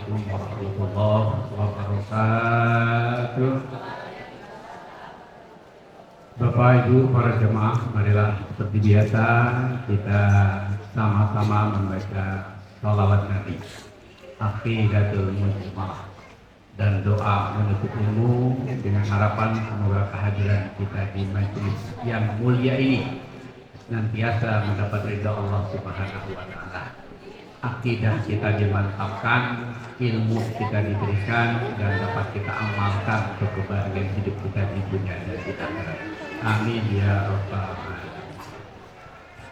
Assalamualaikum warahmatullahi wabarakatuh. Bapak Ibu para jemaah, marilah seperti biasa kita sama-sama membaca sholawat Nabi, aqidatul mujmalah, dan doa menutup ilmu dengan harapan semoga kehadiran kita di majelis yang mulia ini senantiasa mendapat ridha Allah Subhanahu wa taala. Akidah kita dimantapkan, ilmu kita diberikan, dan dapat kita amalkan untuk kebahagiaan hidup kita di dunia dan di akhirat. Amin ya rabbal alamin.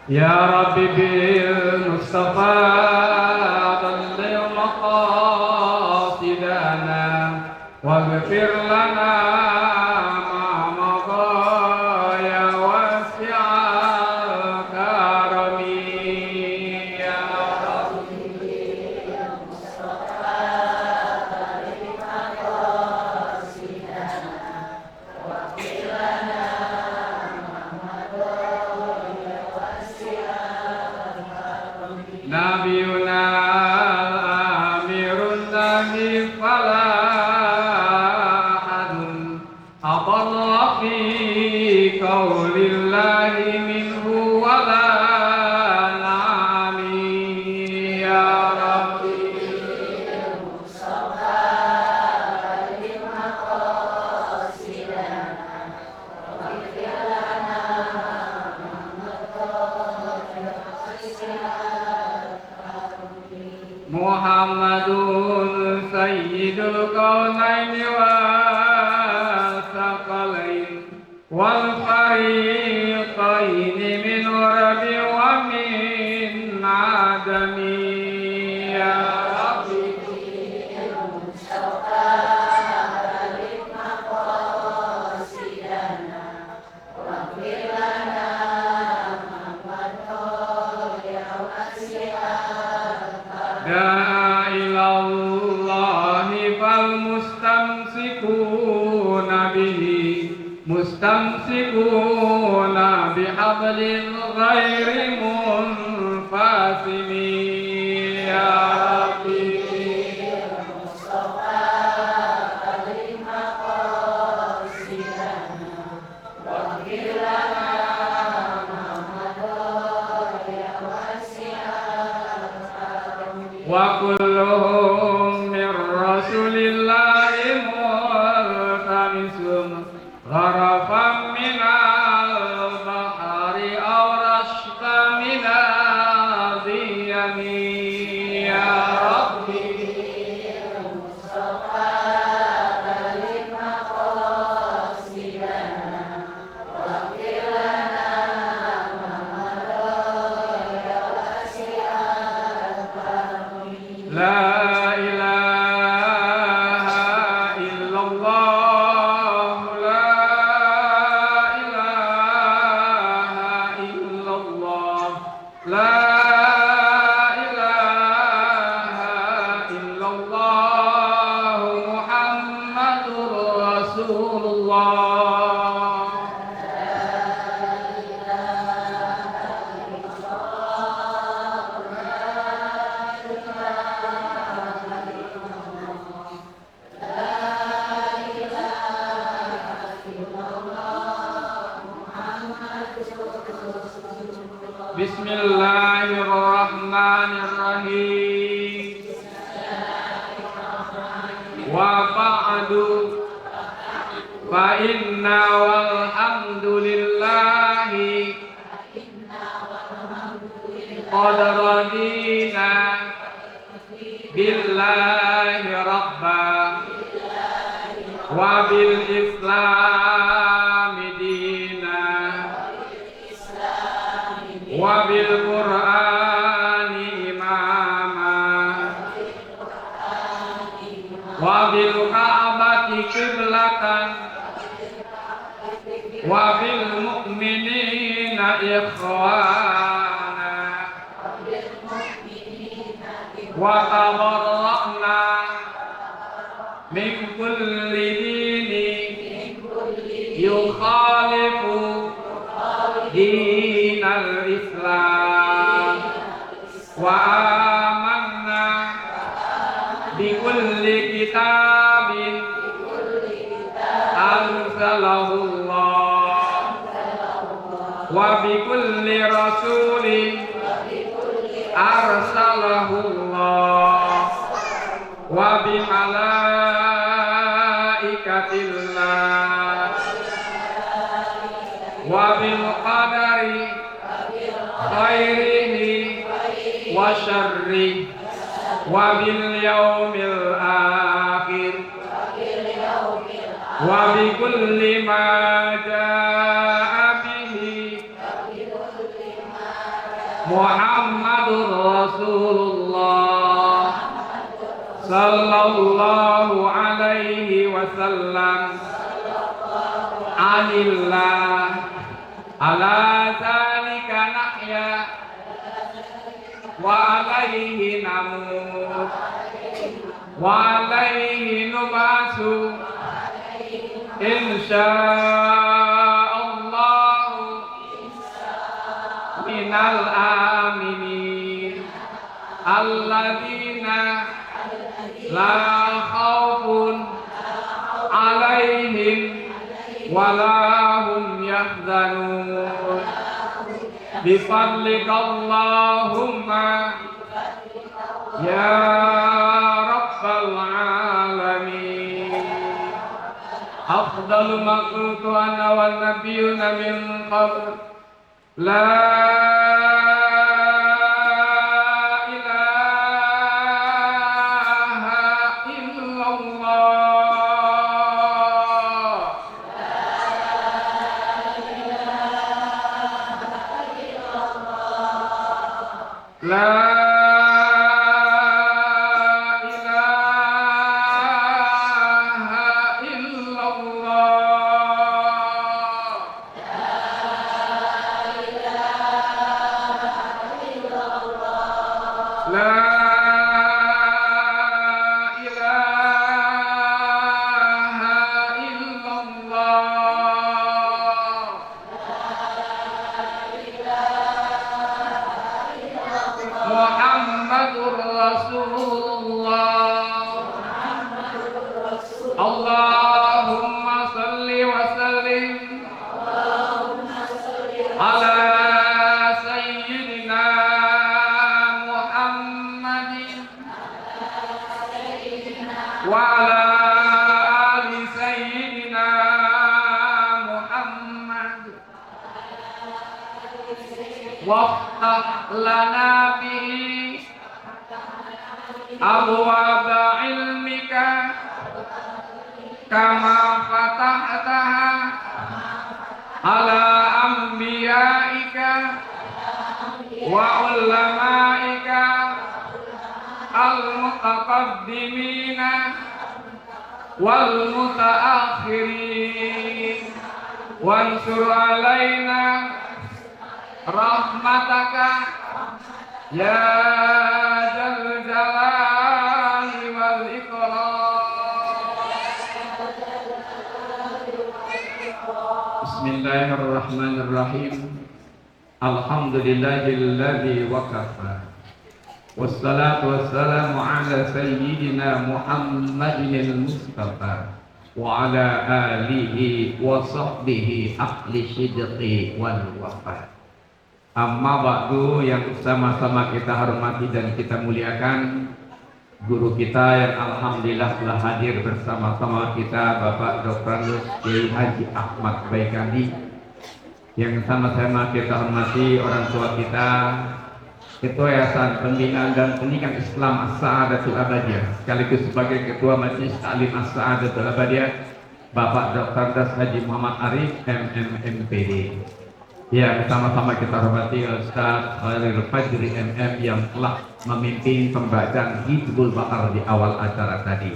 Ya Rabbi bil Mustafa balligh maqasidana waghfir lana ma madha ya wasi'al karami. Ya Rabbi bil Mustafa balligh maqasidana waghfir lana Nabiuna amirun nahi fala ahadun adalla fi qaulillahi minhu wala na'ami. Ya Rabbi Mustafa balligh maqasidana waghfir lana Muhammadun sayyidul kaunaini wa saqalain wal fariqaini min rabi wa min adami. Ya Rabbi Mustafa balligh maqasidana waghfir lana La ilallahi fal mustamsikuna bihi mustamsikuna bihablil ghairi munfasimi. Ya Rabbi Mustafa balligh maqasidana waghfir lana wa kulluhum min rasulillahi multamisum gharafan minal bahari aw rashka minal diyami. Ya Rabbi Mustafa balligh maqasidana waghfir lana La ilaha illallah, la ilaha illallah, la ilaha illallah, Muhammadur Rasulullah. Bismillahirrahmanirrahim. Wa ba'du fa inna walhamdulillahi qad radina billahi rabba wa bil islami dina wa bil qur'ani imama wa bil ka'bati qiblatan wa bil mu'minina ikhwana wa tabarra'na min kulli dini yukhalifu dinal Islam wa amanna bi kulli kitabin anzalahullah wa bi kulli rasulin arsalahullah wa bi malaikatillah wa bil qadari khairihi wa syarrihi wa bil yaumil akhir wa bi kulli ma jaa bihi Muhammadur Rasulullah sallallahu alaihi wasallam anillah ala zalika nahya wa alaihi namut wa alaihi nubasu insyaallah minal aminin alladzina la khaufun alaihim wala hum yahzanun bifadlika Allahumma ya rabbal alamin afdalu ma qultu ana wan nabiyyuna min qabl la Allahumma salli wa sallim ala sayyidina Muhammadin wa ala ali sayyidina Muhammad waftah lana bihi abwaaba ilmika kama fatahtaha ala anbiyaika wa ulamaika al-mutaqaddimina wal mutaakhirin wansur alaina rahmataka ya dzal jalali wal ikram. Bismillahirrahmanirrahim. Alhamdulillahilladzi waqafa. Wassalatu wassalamu ala sayyidina Muhammadin al-Mustafa wa ala alihi wa sahbihi ahli sidqi wal wafa. Amma ba'du, yang sama-sama kita hormati dan kita muliakan guru kita yang alhamdulillah telah hadir bersama-sama kita, Bapak Dr. Kiai Haji Ahmad Baikandi. Yang sama-sama kita hormati orang tua kita, Ketua Yayasan Pembinaan dan Pendidikan Islam As-Sa'adatul Abadiyah, sekaligus sebagai Ketua Majelis Ta'lim As-Sa'adatul Abadiyah, Bapak Dr. Haji Muhammad Arif MMPD. Yang sama-sama kita hormati Ustaz Khairil Fajri MM yang telah memimpin pembacaan Hizbul Baqarah di awal acara tadi.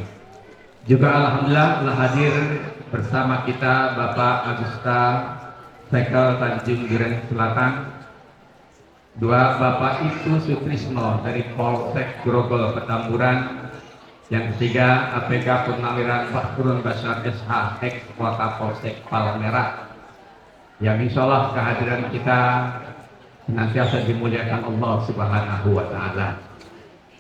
Juga alhamdulillah telah hadir bersama kita Bapak Agusta Sekel Tanjung Duren Selatan, dua Bapak Ibtu Sutrisno dari Polsek Grogol Petamburan, yang ketiga APK Purnawiran Pak Turun Basar SH ex Kota Polsek Palmerah, yang insya Allah kehadiran kita senantiasa dimuliakan Allah Subhanahu wa Ta'ala.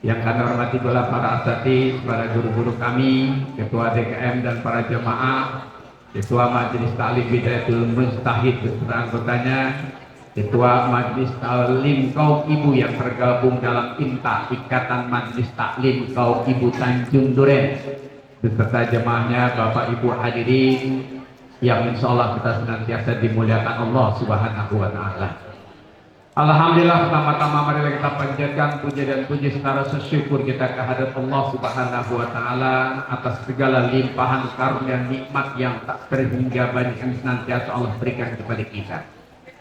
Yang kami hormati pula para asatidz, para guru-guru kami, ketua DKM dan para jemaah, ketua Majelis Ta'lim Bidayatul Mujtahid beserta anggotanya, ketua Majelis Ta'lim kaum ibu yang tergabung dalam IMTA, Ikatan Majelis Taklim kaum ibu Tanjung Duren, beserta jemaahnya, Bapak Ibu hadirin yang insya Allah kita senantiasa dimuliakan Allah Subhanahu wa Ta'ala. Alhamdulillah, pertama-tama mari kita panjatkan puji dan puji secara syukur kita kehadirat Allah Subhanahu wa Ta'ala atas segala limpahan karunia nikmat yang tak terhingga banyak yang senantiasa Allah berikan kepada kita.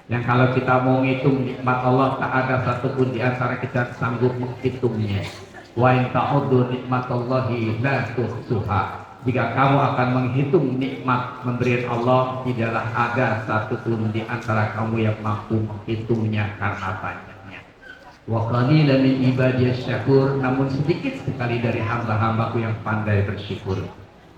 Yang kalau kita mau ngitung nikmat Allah, tak ada satupun di antara kita sanggup menghitungnya. Wa in ta'uddu nikmatallahi la tuhsuha. Jika kamu akan menghitung nikmat pemberian Allah, tidaklah ada satupun di antara kamu yang mampu menghitungnya karena banyaknya. Wa qalilan min ibadiyas syakur, namun sedikit sekali dari hamba-hambaku yang pandai bersyukur.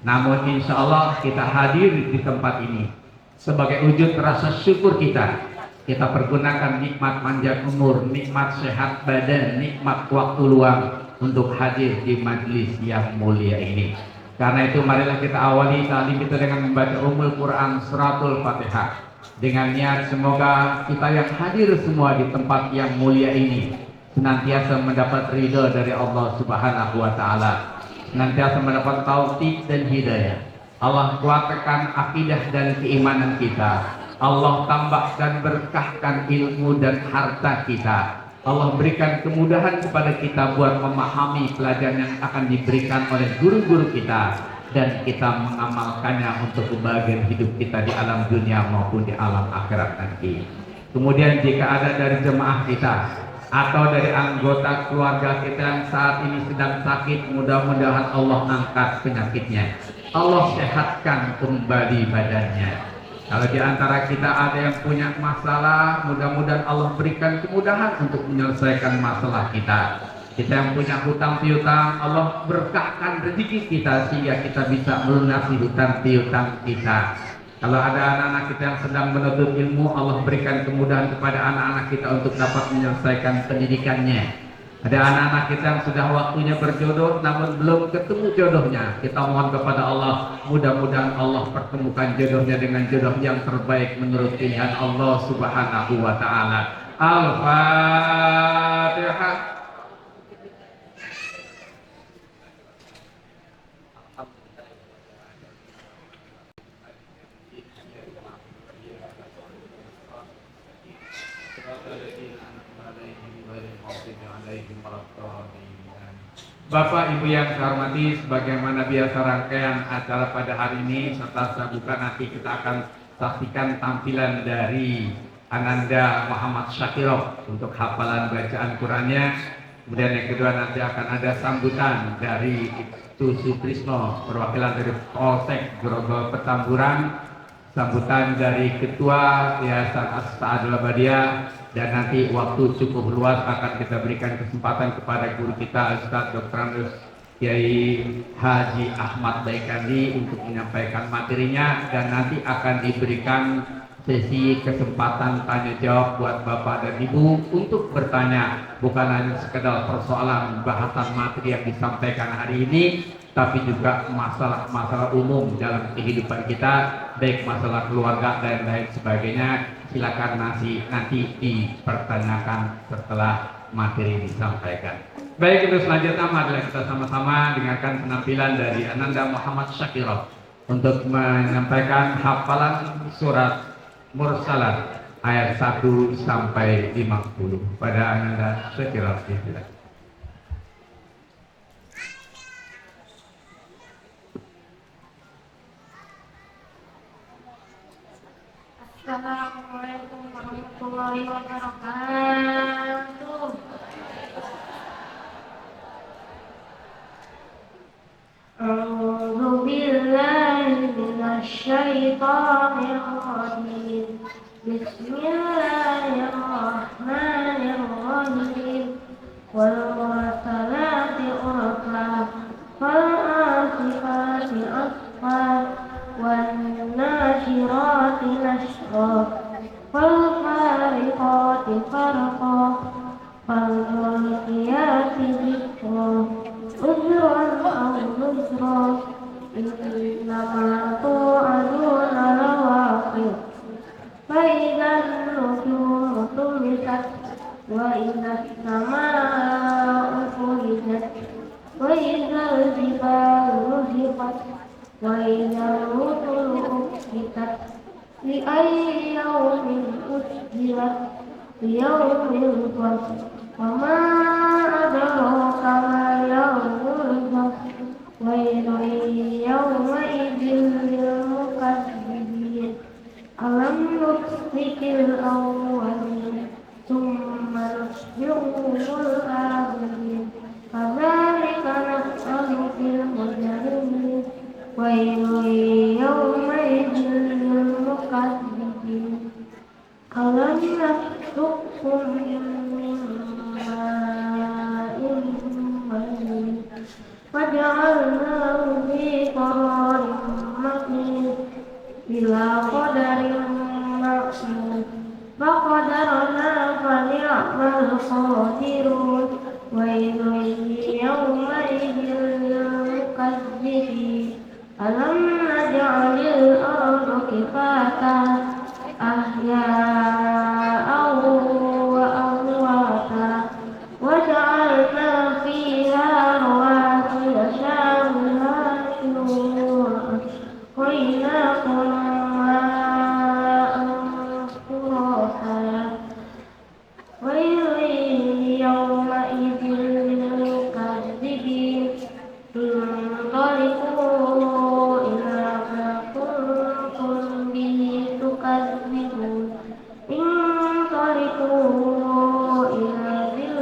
Namun insya Allah kita hadir di tempat ini sebagai wujud rasa syukur kita. Kita pergunakan nikmat panjang umur, nikmat sehat badan, nikmat waktu luang untuk hadir di majelis yang mulia ini. Karena itu marilah kita awali ta'lim kita dengan membaca Ummul Quran Suratul Fatihah, dengan niat semoga kita yang hadir semua di tempat yang mulia ini senantiasa mendapat ridha dari Allah Subhanahu wa Ta'ala, senantiasa mendapat taufik dan hidayah. Allah kuatkan akidah dan keimanan kita, Allah tambahkan berkahkan ilmu dan harta kita, Allah berikan kemudahan kepada kita buat memahami pelajaran yang akan diberikan oleh guru-guru kita, dan kita mengamalkannya untuk kebahagiaan hidup kita di alam dunia maupun di alam akhirat nanti. Kemudian jika ada dari jemaah kita atau dari anggota keluarga kita yang saat ini sedang sakit, mudah-mudahan Allah angkat penyakitnya, Allah sehatkan kembali badannya. Kalau di antara kita ada yang punya masalah, mudah-mudahan Allah berikan kemudahan untuk menyelesaikan masalah kita. Kita yang punya hutang piutang, Allah berkahkan rezeki kita sehingga kita bisa melunasi hutang piutang kita. Kalau ada anak-anak kita yang sedang menuntut ilmu, Allah berikan kemudahan kepada anak-anak kita untuk dapat menyelesaikan pendidikannya. Ada anak-anak kita yang sudah waktunya berjodoh namun belum ketemu jodohnya. Kita mohon kepada Allah, mudah-mudahan Allah pertemukan jodohnya dengan jodoh yang terbaik menurut pilihan Allah Subhanahu wa Ta'ala. Al-Fatihah. Bapak Ibu yang saya hormati, sebagaimana biasa rangkaian acara pada hari ini serta sambutan nanti kita akan saksikan tampilan dari Ananda Muhammad Syakirov untuk hafalan bacaan Qurannya. Kemudian yang kedua nanti akan ada sambutan dari Ibtu Sutrisno, perwakilan dari Polsek Grogol Petamburan, sambutan dari Ketua Yayasan As-Sa'adul Abadiyah, dan nanti waktu cukup luas akan kita berikan kesempatan kepada guru kita Ustaz Dr. Anus Kiai Haji Ahmad Baikandi untuk menyampaikan materinya, dan nanti akan diberikan sesi kesempatan tanya jawab buat Bapak dan Ibu untuk bertanya, bukan hanya sekedar persoalan bahasan materi yang disampaikan hari ini, tapi juga masalah-masalah umum dalam kehidupan kita, baik masalah keluarga dan lain sebagainya. Silakan nanti dipertanyakan setelah materi disampaikan. Baik, itu selanjutnya marilah kita sama-sama dengarkan penampilan dari Ananda Muhammad Syakirov untuk menyampaikan hafalan surat Mursalat ayat 1 sampai 50 pada Ananda Syakirov. Assalamualaikum warahmatullahi wabarakatuh. A'udzu billahi minasy syaithanir rajim. Bismillahirrahmanirrahim. Wal mursalati urfa, fal asifati asfa, والناشرات نشرا فالفارقات فرقا فالملقيات ذكرا وإذا السماء فرجت وإذا الجبال نسفت وإذا الرسل أقتت لأي يوم أجلت ليوم الفصل وما أدراك ما يوم الفصل ويل يومئذ للمكذبين ألم نهلك الأولين ثم نتبعهم الآخرين كذلك نفعل بالمجرمين ويل يومئذ للمكذبين ألم نخلقكم من ماء مهين وجعلناه في قرار مكين إلى قدر معلوم فقدرنا فنعم القادرون ويل يومئذ للمكذبين ألم نجعل الأرض كفاتا أحياء وأمواتا وجعلنا فيها رواسي شاملات وأسقيناكم ماء فراتا ويل يومئذ للمكذبين انطلقوا إلى ما كنتم به تكذبون انطلقوا إلى ظل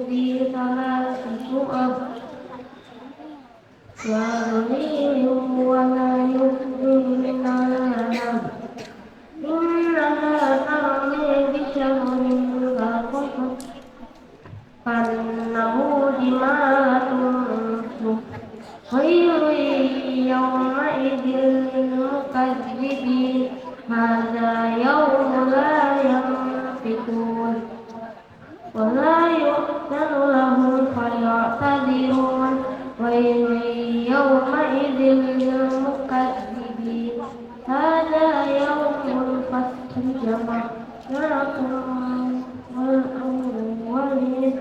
ذي ثلاث شعب لا ظليل ولا يغني من اللهب إنها ترمي بشرر كالقصر كأنه جمالة صفر ويل يومئذ للمكذبين هذا يوم لا ينطقون ولا يؤذن لهم فيعتذرون ويل يومئذ للمكذبين هذا يوم الفصل جمعناكم والأولين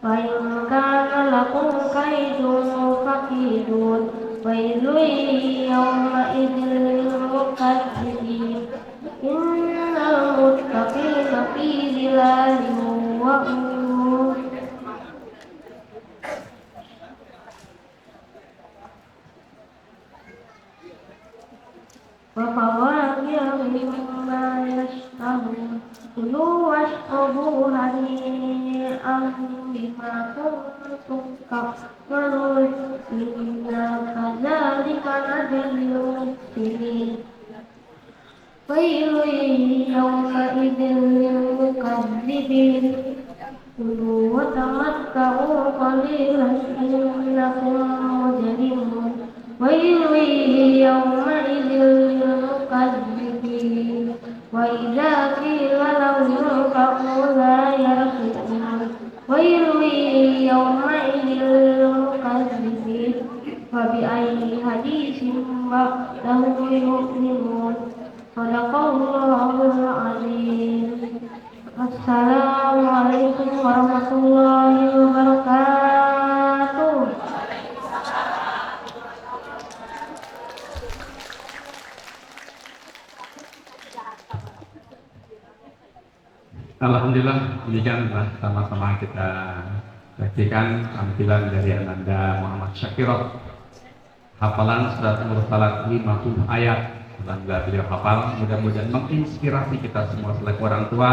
وإن كان لكم كيد فكيدون ويل يومئذ للمكذبين إن المتقين في ظلال وعيون وفواكه مما يشتهون كلوا واشربوا هنيئا بما كنتم تعملون إنا كذلك نجزي المحسنين ويل يومئذ للمكذبين كلوا وتمتعوا قليلا إنكم مجرمون ويل يومئذ للمكذبين وإذا قيل لهم اركعوا لا يركعون ويل يومئذ للمكذبين فبأي حديث بعده يؤمنون صدق الله العظيم. السلام عليكم ورحمة الله وبركاته. Alhamdulillah, demikianlah sama-sama kita saksikan tampilan dari Ananda Muhammad Syakirov. Hafalan surat Mursalat 50 ayat. Alhamdulillah beliau hafal, mudah-mudahan menginspirasi kita semua selaku orang tua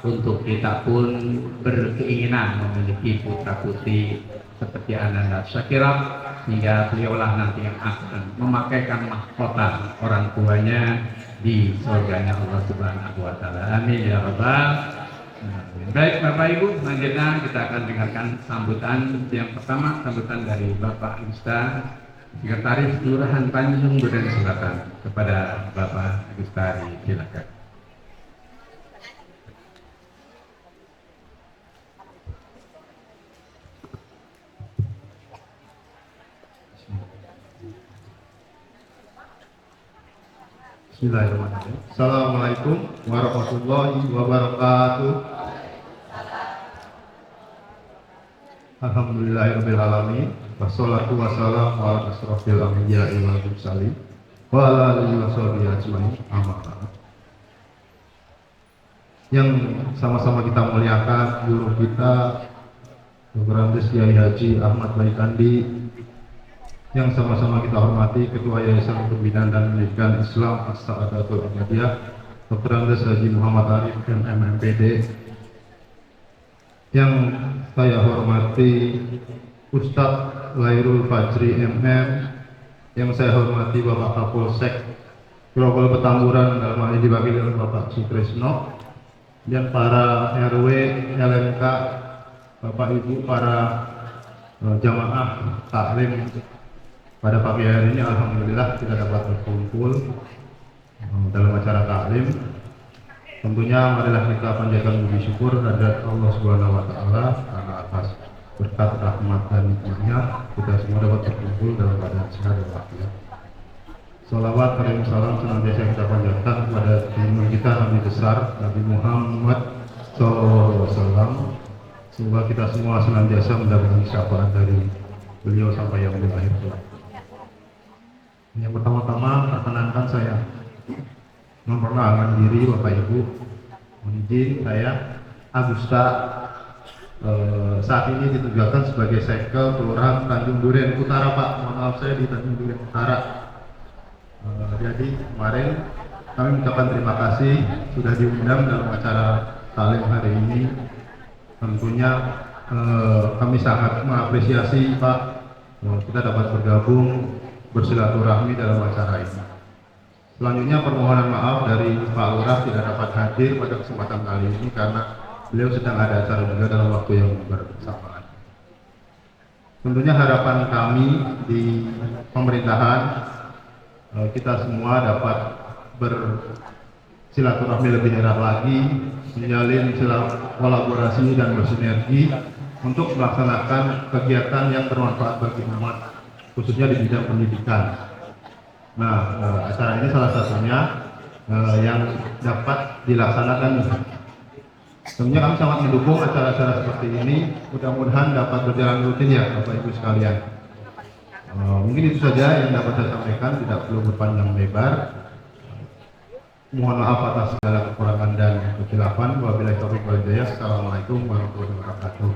untuk kita pun berkeinginan memiliki putra-putri seperti Ananda Syakirov, sehingga beliaulah nanti yang akan memakaikan mahkota orang tuanya di surganya Allah Subhanahu wa taala. Amin ya rabbal. Baik Bapak Ibu, selanjutnya kita akan dengarkan sambutan yang pertama, sambutan dari Bapak Ustaz Sekretaris Kelurahan Tanjung Duren Selatan. Kepada Bapak Gustari, silakan. Bismillahirrahmanirrahim. Assalamualaikum warahmatullahi wabarakatuh. Alhamdulillahirabbil alamin. Wassalatu wassalamu ala asrofil anbiya'i wal mursalin wa ala alihi washabihi ajmain. Amma ba'd. Yang sama-sama kita muliakan guru kita Dr. Andes Kiai Haji Ahmad Baikandi, yang sama-sama kita hormati Ketua Yayasan Pembinaan dan Pendidikan Islam As-Sa'adatul Ahmadiyah Dr. Andes Haji Muhammad Arif MMPD, yang saya hormati Ustadz Lairul Fajri MM, yang saya hormati Bapak Kapolsek Grogol Petamburan, dalam hal ini diwakili oleh Bapak Sutresno, dan para RW, LMK, Bapak Ibu, para jamaah taklim pada pagi hari ini. Alhamdulillah kita dapat berkumpul dalam acara taklim. Tentunya marilah kita panjatkan puji syukur kepada Allah Subhanahu wa taala karena atas berkat rahmat dan nikmatnya kita semua dapat berkumpul dalam keadaan sehat dan walafiat. Salawat karim salam senantiasa kita panjatkan kepada junjungan kita Nabi besar Nabi Muhammad SAW. Semoga kita semua senantiasa mendapatkan syafaat dari beliau sampai yang akhir kelak. Yang pertama-tama perkenankan saya memperkenalkan diri Bapak Ibu. Mohon izin, saya Agusta saat ini ditugaskan sebagai Sekel Kelurahan Tanjung Duren Utara, Pak. Mohon maaf, saya di Tanjung Duren Utara. Jadi kemarin kami mengucapkan terima kasih sudah diundang dalam acara taklim hari ini. Tentunya kami sangat mengapresiasi, Pak, kita dapat bergabung bersilaturahmi dalam acara ini. Selanjutnya permohonan maaf dari Pak Lurah tidak dapat hadir pada kesempatan kali ini karena beliau sedang ada acara juga dalam waktu yang bersamaan. Tentunya harapan kami di pemerintahan kita semua dapat bersilaturahmi lebih erat lagi, menjalin kolaborasi dan bersinergi untuk melaksanakan kegiatan yang bermanfaat bagi umat, khususnya di bidang pendidikan. Nah, acara ini salah satunya yang dapat dilaksanakan. Tentunya kami sangat mendukung acara-acara seperti ini. Mudah-mudahan dapat berjalan rutin ya Bapak Ibu sekalian. Mungkin itu saja yang dapat saya sampaikan, tidak perlu berpanjang lebar. Mohon maaf atas segala kekurangan dan kekhilapan. Wabillahi taufiq wal hidayah. Assalamualaikum warahmatullahi wabarakatuh.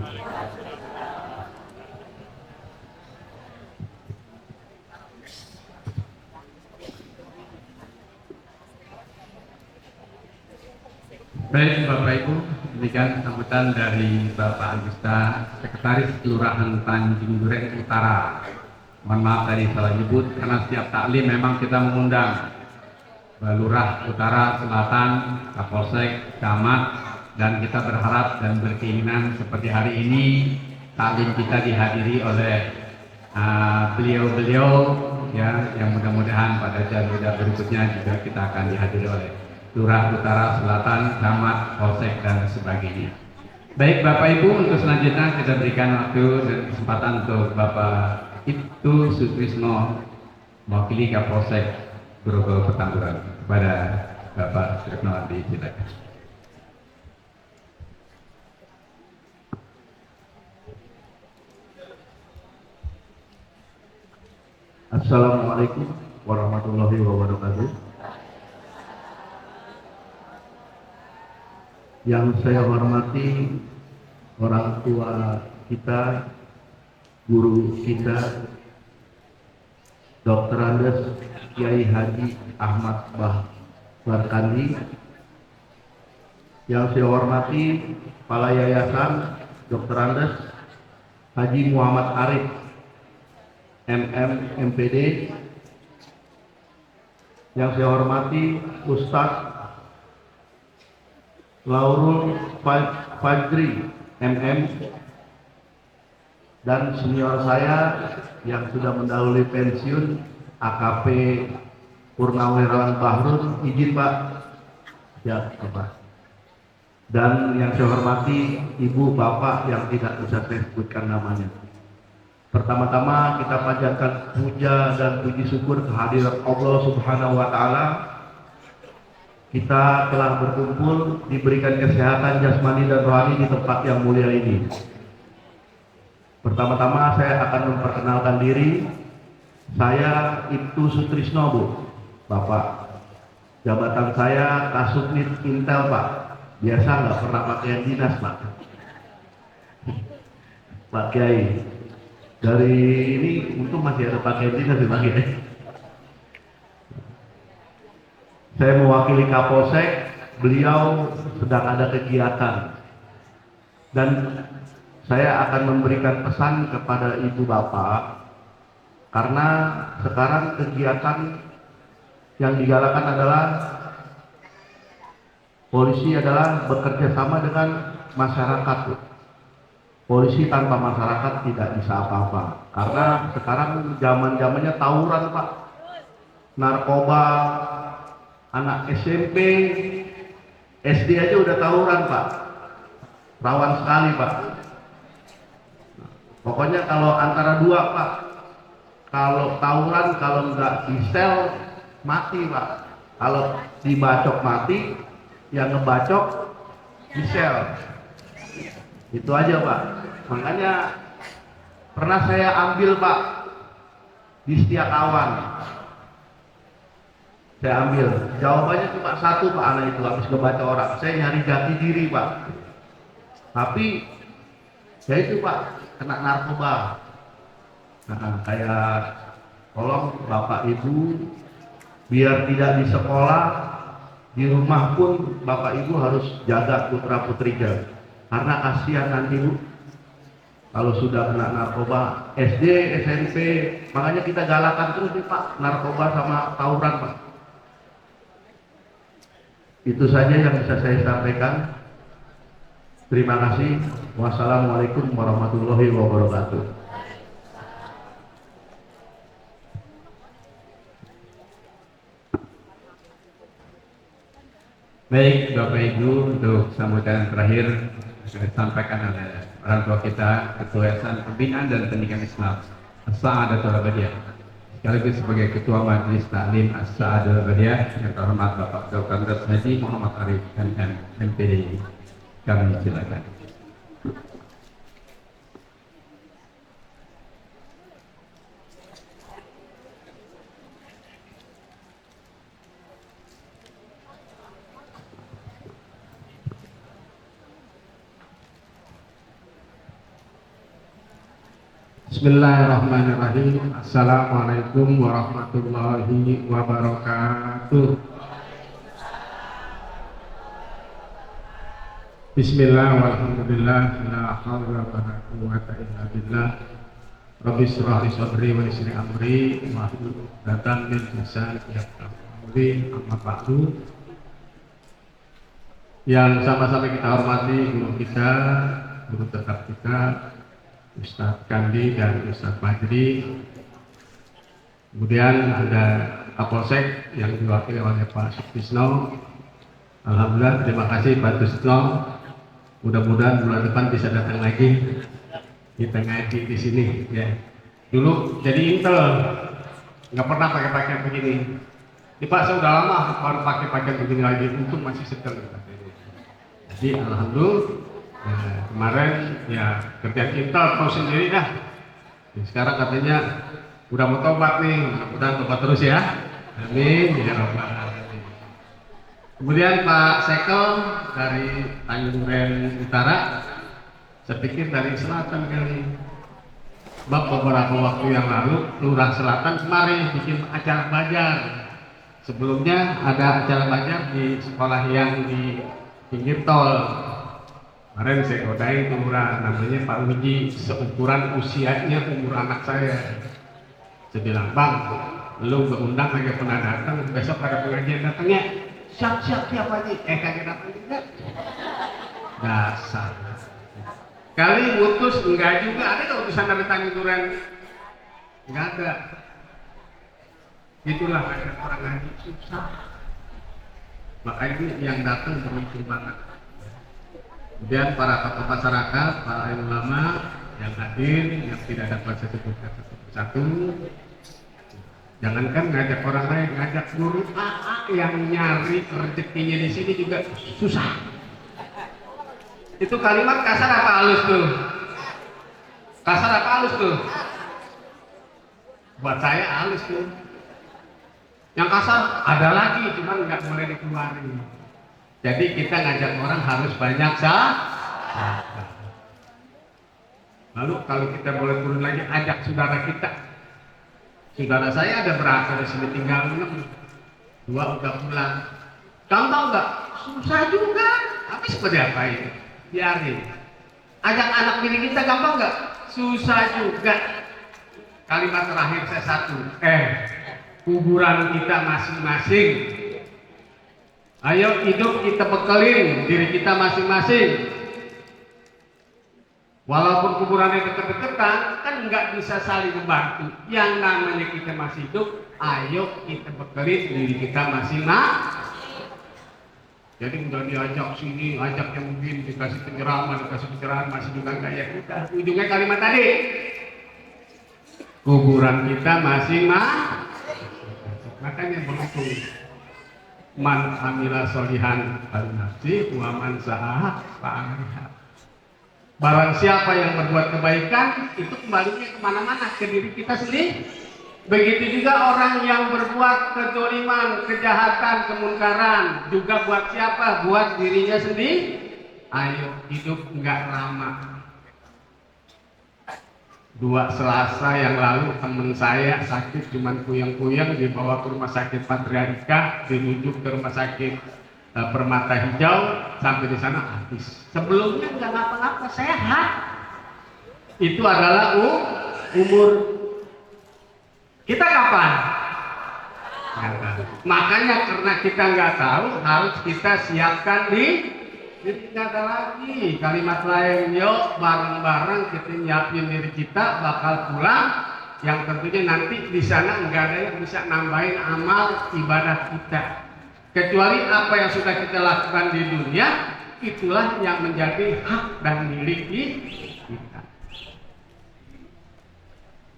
Baik Bapak Ibu, demikian sambutan dari Bapak Agusta, Sekretaris Kelurahan Tanjung Duren Utara. Mohon maaf tadi salah nyebut karena setiap taklim memang kita mengundang Lurah Utara, Selatan, Kapolsek, Camat, dan kita berharap dan berkeinginan seperti hari ini taklim kita dihadiri oleh beliau-beliau ya, yang mudah-mudahan pada jalur berikutnya juga kita akan dihadiri oleh Lurah Utara, Selatan, Camat, Polsek, dan sebagainya. Baik Bapak Ibu, untuk selanjutnya kita berikan waktu dan kesempatan untuk Bapak Ibtu Sutrisno mewakili Kapolsek Grogol Petamburan. Kepada Bapak Sutrisno silakan. Assalamualaikum warahmatullahi wabarakatuh. Yang saya hormati orang tua kita, guru kita, Dr. Andes Kiai Haji Ahmad Baikandi. Yang saya hormati Kepala Yayasan Dr. Andes Haji Muhammad Arif MMPD. Yang saya hormati Ustadz Lairul Fajri MM, dan senior saya yang sudah mendahului pensiun AKP Purnawirawan Bahrun. Izin Pak, ya Pak. Dan yang saya hormati Ibu Bapak yang tidak bisa saya sebutkan namanya. Pertama-tama kita panjatkan puja dan puji syukur kehadiran Allah Subhanahu wa taala kita telah berkumpul diberikan kesehatan jasmani dan rohani di tempat yang mulia ini. Pertama-tama saya akan memperkenalkan diri. Saya Ibtu Sutrisno, Bu. Bapak. Jabatan saya Kasubnit Intel, Pak. Biasa nggak pernah pakai dinas, Pak. Pak Kiai. Dari ini untung masih ada pakai dinas di Pak Kiai. Saya mewakili Kapolsek, beliau sedang ada kegiatan. Dan saya akan memberikan pesan kepada Ibu Bapak karena sekarang kegiatan yang digalakan adalah polisi adalah bekerja sama dengan masyarakat. Polisi tanpa masyarakat tidak bisa apa-apa. Karena sekarang zaman-zamannya tawuran, Pak. Narkoba, anak SMP, SD aja udah tawuran, Pak. Rawan sekali, Pak. Pokoknya kalau antara dua, Pak. Kalau tawuran, kalau nggak disel, mati, Pak. Kalau dibacok mati, yang ngebacok disel. Itu aja, Pak. Makanya pernah saya ambil, Pak, di Setia Kawan. Saya ambil. Jawabannya cuma satu, Pak, anak itu habis ngebaca orang. Saya nyari jati diri, Pak. Tapi saya itu, Pak, kena narkoba. Nah, kayak tolong Bapak Ibu biar tidak di sekolah, di rumah pun Bapak Ibu harus jaga putra putrinya, karena kasihan nanti, Bu, kalau sudah kena narkoba SD, SMP. Makanya kita galakan terus nih, Pak, narkoba sama tawuran, Pak. Itu saja yang bisa saya sampaikan. Terima kasih. Wassalamualaikum warahmatullahi wabarakatuh. Baik, Bapak Ibu, untuk sambutan terakhir sudah disampaikan oleh orang tua kita, Ketua Yayasan Pembinaan dan Pendidikan Islam As-Sa'adatul Abadiyah, sekaligus sebagai Ketua Majelis Taklim As-Sa'adatul Abadiyah yang terhormat Bapak Dr. Andes Haji Muhammad Arif MM MPD. Kami silakan. Bismillahirrahmanirrahim. Assalamualaikum warahmatullahi wabarakatuh. Bismillah walhamdulillah la haula wala quwwata illa billah. Rabbi shrah li sadri wa yassir li amri wahlul 'uqdatam min lisani yafqahu qawli. Amma ba'du. Yang sama-sama kita hormati guru kita, guru tetap kita, Ustadz Kandi dan Ustadz Majri. Kemudian ada Kapolsek yang diwakili oleh Pak Sutrisno. Alhamdulillah, terima kasih Pak Sutrisno. Mudah-mudahan bulan depan bisa datang lagi kita ngaji di sini. Ya. Dulu jadi Intel, nggak pernah pakai pakaian begini. Ini Pak, saya udah lama baru pakai pakaian begini lagi. Untung masih setel. Jadi alhamdulillah. Nah, kemarin ya kerjaan Intel tahu sendiri dah. Sekarang katanya udah mau tobat nih, mudah-mudahan tobat terus ya. Amin ya rabbal alamin. Kemudian Pak Sekel dari Tanjung Duren Utara, saya pikir dari selatan kali. Sebab beberapa waktu yang lalu Lurah Selatan kemarin bikin acara bajar. Sebelumnya ada acara bajar di sekolah yang di pinggir tol. Kemarin saya godain tuh Lurah, namanya Pak Uji, seukuran usianya umur anak saya. Saya bilang, Bang, lu keundang kagak pernah datang, besok ada pengajian datangnya. Siap aja, kagak datang juga. Dasar. Kali ngutus enggak juga, ada nggak utusan dari Tanjung Duren? Enggak ada. Itulah ada orang ngaji susah. Makanya yang datang beruntung banget. Kemudian para tokoh masyarakat, para ulama yang hadir, yang tidak dapat saya sebutkan satu persatu. Jangankan ngajak orang lain, ngajak guru AA yang nyari rezekinya di sini juga susah. Itu kalimat kasar apa halus tuh? Kasar apa halus tuh? Buat saya halus tuh. Yang kasar ada lagi, cuman nggak boleh dikeluarin. Jadi kita ngajak orang harus banyak sabar. Lalu kalau kita boleh turun lagi, ajak saudara kita. Saudara saya ada berapa di sini, tinggal 6, 2 udah pulang. Gampang nggak? Susah juga. Tapi seperti apa ini? Biarin. Ajak anak bini kita gampang nggak? Susah juga. Kalimat terakhir saya satu. Kuburan kita masing-masing. Ayo hidup kita bekelin diri kita masing-masing. Walaupun kuburannya dekat-dekatan, kan nggak bisa saling membantu. Yang namanya kita masih hidup, ayo kita bekelin diri kita masing-masing. Jadi udah diajak sini, ajak yang mungkin dikasih pencerahan, masih juga kayak kita. Ujungnya kalimat tadi, kuburan kita masing-masing. Makanya begitu. Man amila solihan al-nafsi wa man sa'a fa'alaiha. Barang siapa yang berbuat kebaikan, itu kembalinya kemana-mana, ke diri kita sendiri. Begitu juga orang yang berbuat kezaliman, kejahatan, kemungkaran, juga buat siapa? Buat dirinya sendiri. Ayo hidup nggak lama. 2 Selasa yang lalu teman saya sakit, cuman kuyang-kuyang, dibawa ke rumah sakit Patriarika, dirujuk ke rumah sakit Permata Hijau, sampai di sana habis. Sebelumnya nggak ngapa-ngapa, sehat. Itu adalah umur. Kita kapan? Makanya karena kita nggak tahu, harus kita siapkan di. Jadi nggak ada lagi kalimat lain. Yuk bareng-bareng kita nyiapin diri kita bakal pulang. Yang tentunya nanti di sana nggak ada yang bisa nambahin amal ibadah kita. Kecuali apa yang sudah kita lakukan di dunia, itulah yang menjadi hak dan milik kita.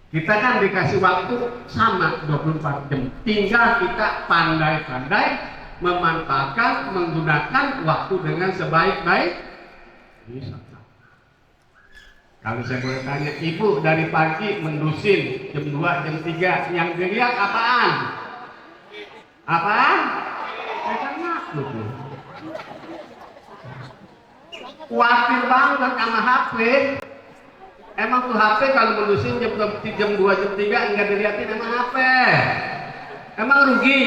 Kita kan dikasih waktu sama 24 jam. Tinggal kita pandai-pandai memanfaatkan, menggunakan waktu dengan sebaik-baik bisa. Kalau saya boleh tanya, ibu dari pagi mendusin jam 2, jam 3, yang dilihat apaan? Apaan? Khawatir banget sama HP. Emang tuh HP kalau melusin jam 2, jam 3 enggak dilihatin emang HP. Emang rugi?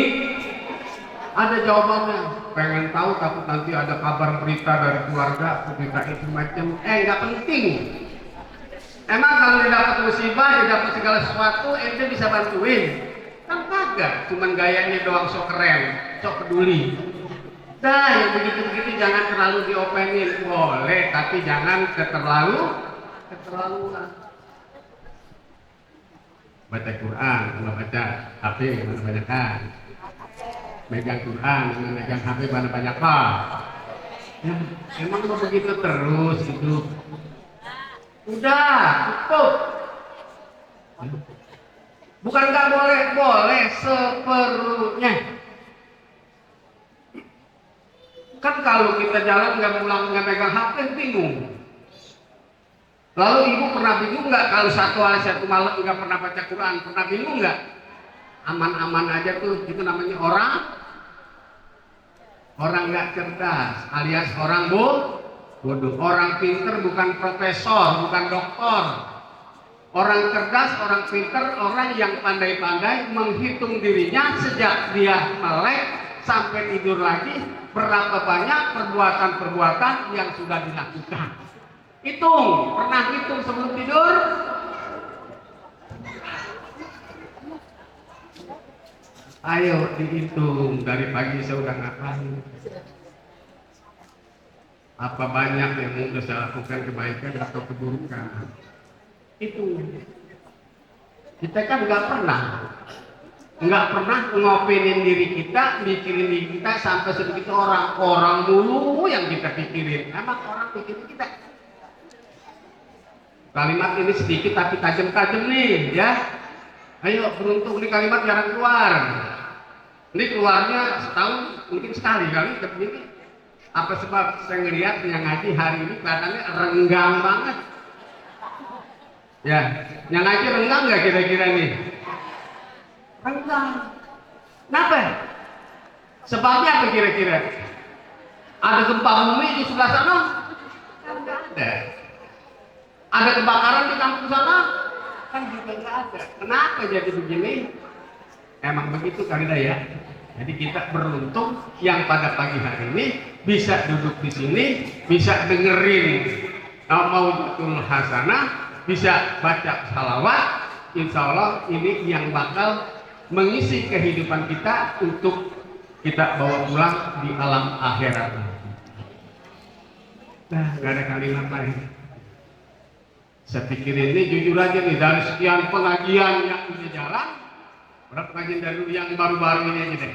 Ada jawabannya. Pengen tahu takut nanti ada kabar berita dari keluarga, berita itu macam. Enggak penting. Emang kalau didapat musibah, didapat segala sesuatu, ente bisa bantuin? Kan kagak, cuman gayanya doang sok keren, sok peduli. Nah, yang begitu-begitu jangan terlalu diopenin, boleh, tapi jangan keterlaluan. Baca Quran, kalau baca HP mana banyak kan? Megang Quran, megang HP mana banyak pak? Ya, emang mau begitu terus itu? Udah, cukup. Bukan nggak boleh, boleh seperlunya. Kan kalau kita jalan nggak pulang nggak megang HP bingung. Lalu ibu pernah bingung nggak kalau satu hari satu malam nggak pernah baca Quran? Pernah bingung nggak? Aman-aman aja tuh, itu namanya orang nggak cerdas, alias orang bodoh. Orang pinter bukan profesor, bukan doktor. Orang cerdas, orang pinter, orang yang pandai-pandai menghitung dirinya sejak dia melek sampai tidur lagi, berapa banyak perbuatan-perbuatan yang sudah dilakukan. Hitung, pernah hitung sebelum tidur? Ayo dihitung, dari pagi saya udah ngapain? Apa banyak yang sudah saya lakukan kebaikan atau keburukan? Itu kita kan nggak pernah ngopinin diri kita, mikirin diri kita sampai sebegitu orang mulu yang kita pikirin. Emang orang pikirin kita. Kalimat ini sedikit tapi tajam-tajam nih, ya. Ayo beruntung, ini kalimat jarang keluar. Ini keluarnya setahun mungkin sekali kali, tapi ini apa sebab saya ngelihat yang ngaji hari ini kelihatannya renggang banget. Ya, yang ngaji renggang nggak kira-kira nih? Renggang. Kenapa? Sebabnya apa kira-kira? Ada gempa bumi di sebelah sana? Nggak ada. Ada kebakaran di kampung sana? Kan juga nggak ada. Kenapa jadi begini? Emang begitu kali ya. Jadi kita beruntung yang pada pagi hari ini bisa duduk di sini, bisa dengerin Mau'izatul Hasanah, bisa baca salawat. Insya Allah ini yang bakal mengisi kehidupan kita untuk kita bawa pulang di alam akhirat. Nah, nggak ada kalimat lain. Saya pikir ini jujur aja nih, dari sekian pengajian yang udah jalan, berapa pengajian dari yang baru-baru ini aja deh.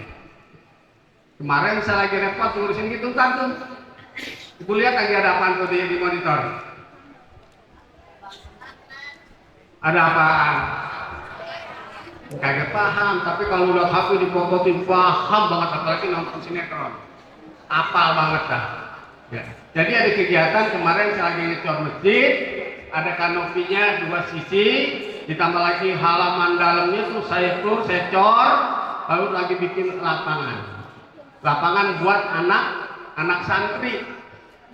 Kemarin saya lagi repot ngurusin gitu kan tuh. Ibu lihat lagi ada apaan tuh di monitor? Ada apaan? Kagak paham, tapi kalau udah HP dipototin paham banget, apalagi nonton sinetron. Apal banget dah. Ya. Jadi ada kegiatan kemarin saya lagi ngecor masjid, ada kanopinya dua sisi, ditambah lagi halaman dalamnya tuh saya cor, lalu lagi bikin lapangan buat anak santri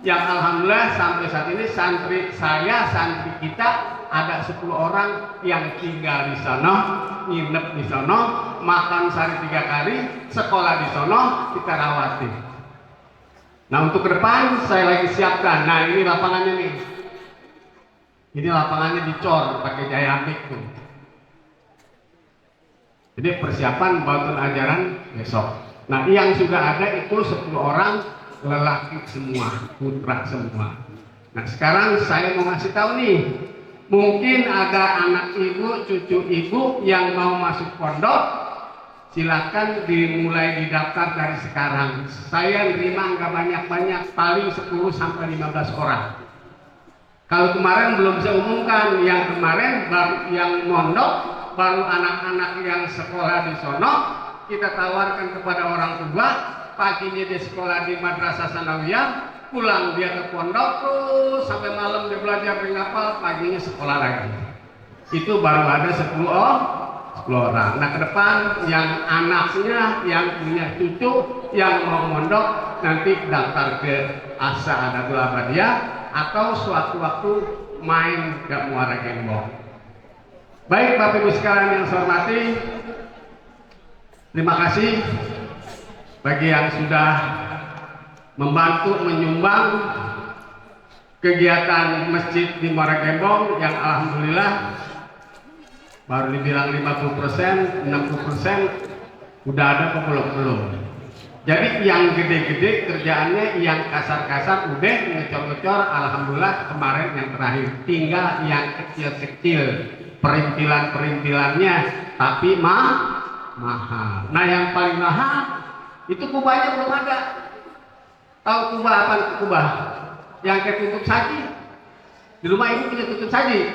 yang alhamdulillah sampai saat ini santri kita ada 10 orang yang tinggal di sana, nginep di sana, makan sehari 3 kali, sekolah di sana, kita rawati. Nah untuk ke depan saya lagi siapkan. Nah ini lapangannya nih. Ini lapangannya dicor pakai jayamik tuh. Jadi persiapan bantuan ajaran besok. Nah yang sudah ada itu 10 orang lelaki semua, putra semua. Nah sekarang saya mau ngasih tahu nih, mungkin ada anak ibu, cucu ibu yang mau masuk pondok, silakan dimulai didaftar dari sekarang. Saya terima nggak banyak-banyak, paling 10 sampai 15 orang. Kalau kemarin belum saya umumkan, yang kemarin baru yang mondok, baru anak-anak yang sekolah di sono, kita tawarkan kepada orang tua, paginya dia sekolah di madrasah sanawiyah, pulang dia ke pondok terus sampai malam dia belajar di ngapal, paginya sekolah lagi. Itu baru ada 10 orang. Nah ke depan yang anaknya, yang punya cucu, yang mau mondok, nanti daftar ke Asa Adabul Abadiyah atau suatu waktu main ke Muara Gembong. Baik Bapak Ibu sekalian yang saya hormati, terima kasih bagi yang sudah membantu menyumbang kegiatan masjid di Muara Gembong yang alhamdulillah baru dibilang 50%, 60% udah ada apa belum? Jadi yang gede-gede kerjaannya, yang kasar-kasar udah ngecor-ngecor, alhamdulillah kemarin yang terakhir. Tinggal yang kecil-kecil, perintilan-perintilannya, tapi mahal. Nah yang paling mahal itu kubahnya belum ada. Tahu kubah apa? Kubah yang kayak tutup saji. Di rumah ibu punya tutup saji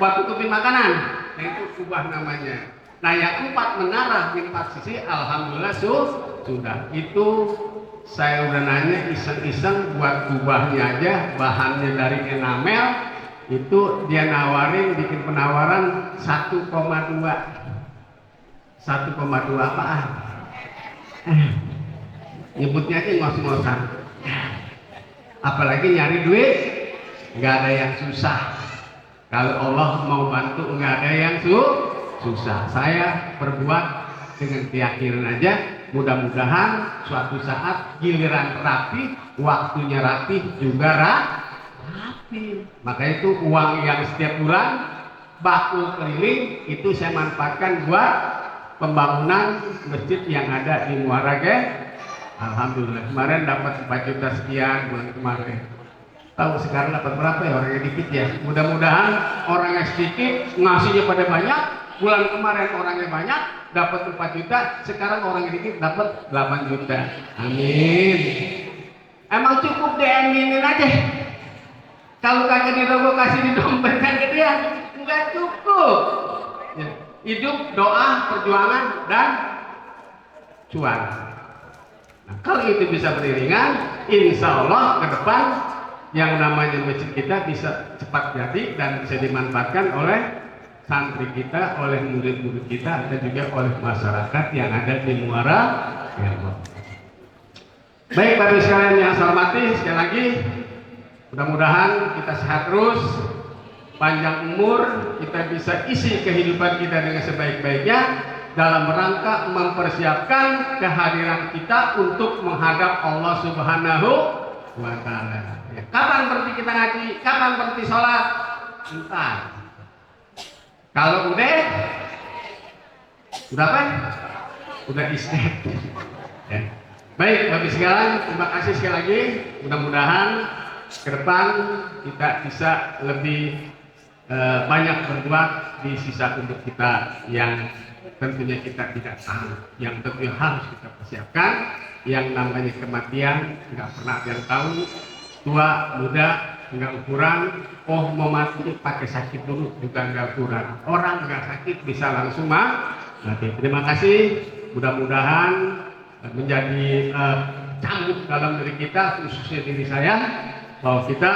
buat tutupin makanan. Nah itu kubah namanya. Nah yang 4 menara di 4 sisi alhamdulillah sudah. Itu saya udah nanya iseng-iseng buat kubahnya aja, bahannya dari enamel, itu dia nawarin, bikin penawaran 1,2 apaan? Nyebutnya aja ngos-ngosan. Apalagi nyari duit, nggak ada yang susah. Kalau Allah mau bantu, nggak ada yang susah. Saya berbuat dengan keyakinan aja. Mudah-mudahan suatu saat giliran rapi, waktunya rapi juga rapi. Maka itu uang yang setiap bulan bakul keliling itu saya manfaatkan buat pembangunan masjid yang ada di Muara Gembong. Alhamdulillah kemarin dapat 4 juta sekian bulan kemarin. Tahu sekarang dapat berapa ya, orangnya dikit ya. Mudah-mudahan orangnya sedikit ngasihnya pada banyak. Bulan kemarin orangnya banyak dapat 4 juta, sekarang orangnya dikit dapat 8 juta. Amin. Emang cukup diaminin aja. Kalau kagak dirogoh kasih di dompet kan gedean, enggak cukup. Ya. hidup, doa, perjuangan, dan cuan. Nah, kalau itu bisa beriringan, insya Allah ke depan yang namanya masjid kita bisa cepat jadi dan bisa dimanfaatkan oleh santri kita, oleh murid-murid kita, dan juga oleh masyarakat yang ada di Muara Gembong. Baik, Bapak sekalian yang saya hormati, sekali lagi mudah-mudahan kita sehat terus, panjang umur, kita bisa isi kehidupan kita dengan sebaik-baiknya dalam rangka mempersiapkan kehadiran kita untuk menghadap Allah Subhanahu wa Ta'ala. Ya, kapan berhenti kita ngaji? Kapan berhenti sholat? Entar. Kalau udah apa? Udah istirahat. Ya. Baik, Bapak sekalian, terima kasih sekali lagi. Mudah-mudahan ke depan kita bisa lebih banyak berbuat di sisa umur kita yang tentunya kita tidak tahu, yang tentunya harus kita persiapkan. Yang namanya kematian nggak pernah ada yang tahu, tua muda nggak ukuran. Oh, mau mati pakai sakit dulu juga nggak ukuran. Orang nggak sakit bisa langsung mati. Terima kasih. Mudah-mudahan menjadi cambuk dalam diri kita, khususnya diri saya, bahwa kita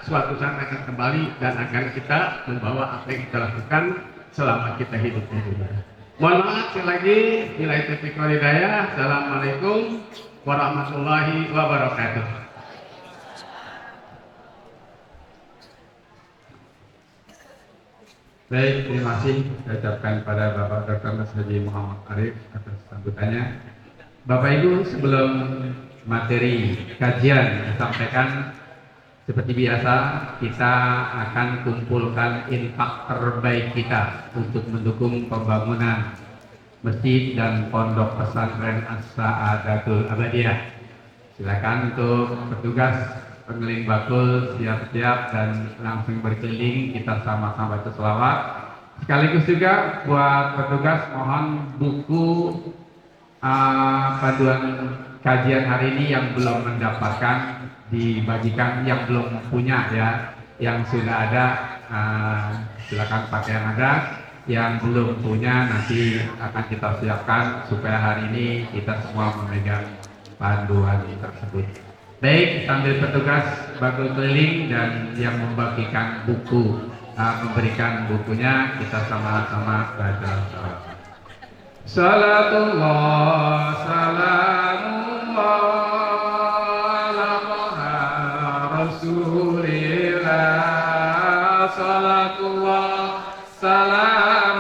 suatu saat akan kembali dan akan kita membawa apa yang kita lakukan selama kita hidup di dunia. Mohon maaf sekali lagi. Bila taufiq wal hidayah. Assalamualaikum warahmatullahi wabarakatuh. Baik, terima kasih saya ucapkan pada Bapak Dr. Mas Haji Muhammad Arif atas sambutannya. Bapak Ibu, sebelum materi kajian disampaikan, seperti biasa kita akan kumpulkan infak terbaik kita untuk mendukung pembangunan masjid dan pondok pesantren As-Sa'adatul Abadiyah. Silakan untuk petugas pengeliling bakul siap-siap dan langsung berkeliling, kita sama-sama baca selawat. Sekaligus juga buat petugas mohon buku panduan kajian hari ini yang belum mendapatkan dibagikan, yang belum punya ya, yang sudah ada silakan pakai yang ada, yang belum punya nanti akan kita siapkan supaya hari ini kita semua memegang panduan tersebut. Baik, sambil petugas bakul keliling dan yang membagikan buku memberikan bukunya, kita sama-sama baca salawat. Salatullah salamullah Rasulillah, salatullah salamullah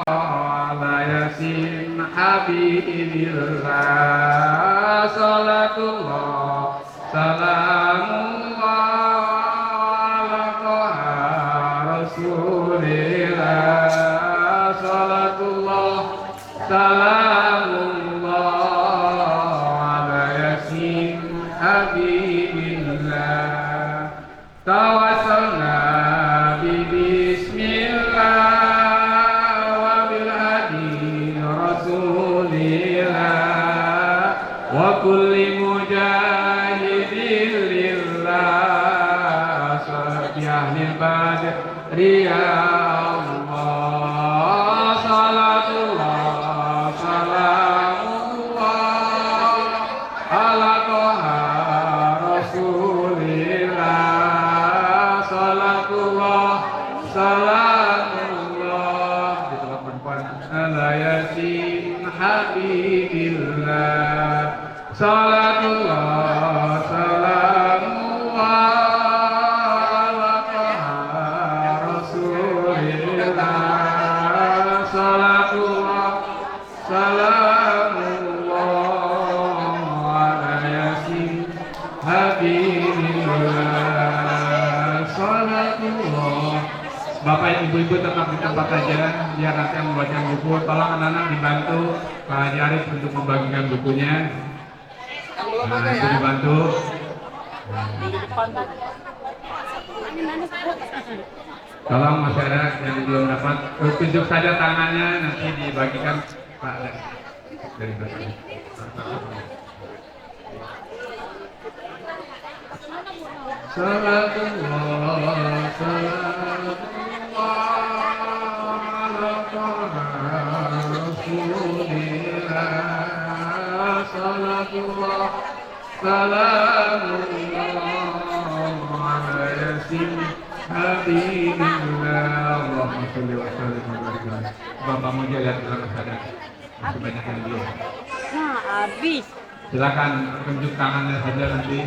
ala yasin habibillah, salatullah salamullah ala Rasulillah, salatullah salamullah ala yasin habibillah. Tawassalna bismillah wa bil hadi rasulillah wa kulli mujahidin lillah sahabi ahli badri ya Allah, salatullah salamullah ala toha rasulillah, salatullah salamullah di tempat perempuan ala yasin habibillah, salatullah salamullah ala toha rasulillah, salatullah salamullah ala yasin habibillah, salatullah. Bapak ibu-ibu tetap di tempat saja biar nanti yang membaca buku. Tolong anak-anak dibantu Pak Haji Arif untuk membagikan bukunya. Nah, itu dibantu. Tolong masyarakat yang belum dapat tunjuk saja tangannya, nanti dibagikan Pak dari belakang. Salatullah salamullah Rasulillah, salatullah, salamullah ala yasin habibillah. Allahumma sholli wa sallim wa barik alaihi. Bapak mau jalan dalam keadaan sebanyak yang belum. Nah, habis. Silakan tunjuk tangannya saja nanti.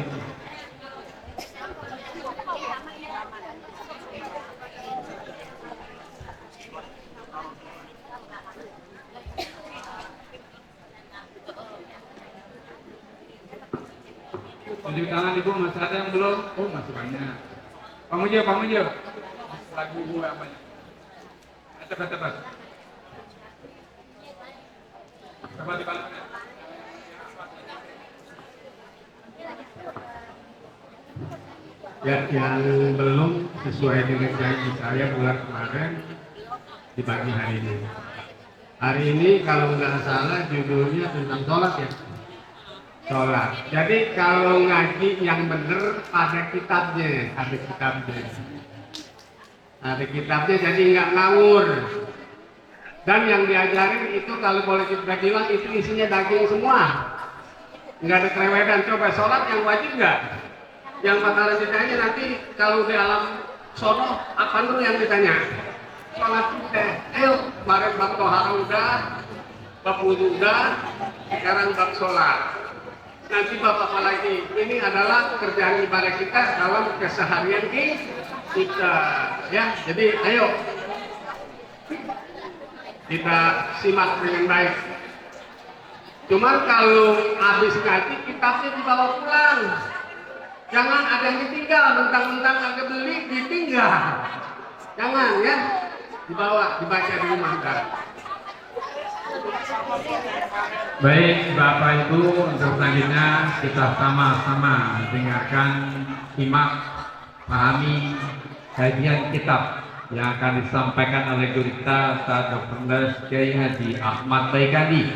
Tunjuk tangan ibu, masih ada yang belum? Oh masih banyak. Pak Mujo. Lagu ibu apa? Cepat. Cepat dibalik. Ya, yang belum sesuai dengan janji saya bulan kemarin di pagi hari ini. Hari ini kalau nggak salah judulnya tentang sholat ya. Sholat. Jadi kalau ngaji yang benar ada kitabnya, Ada kitabnya jadi nggak ngawur. Dan yang diajarin itu kalau boleh kita bilang itu isinya daging semua. Nggak ada kerewetan. Coba sholat yang wajib nggak? Yang bakalan ditanya nanti kalau di alam sono apa dulu yang ditanya? Sholat ayo kemarin bab tohara udah, bab wudu udah, sekarang bab sholat. Nanti bab apa lagi? Ini adalah kerjaan ibadah kita dalam keseharian kita, ya. Jadi ayo kita simak dengan baik. Cuman kalau habis ngaji kitabnya dibawa pulang. Jangan ada yang ditinggal, mentang-mentang agak beli ditinggal. Jangan ya, dibaca di rumah kan. Baik Bapak Ibu, untuk selanjutnya kita sama-sama dengarkan, simak, pahami kajian kitab yang akan disampaikan oleh guru kita Ustaz Dr. Kiai Haji Ahmad Baikandi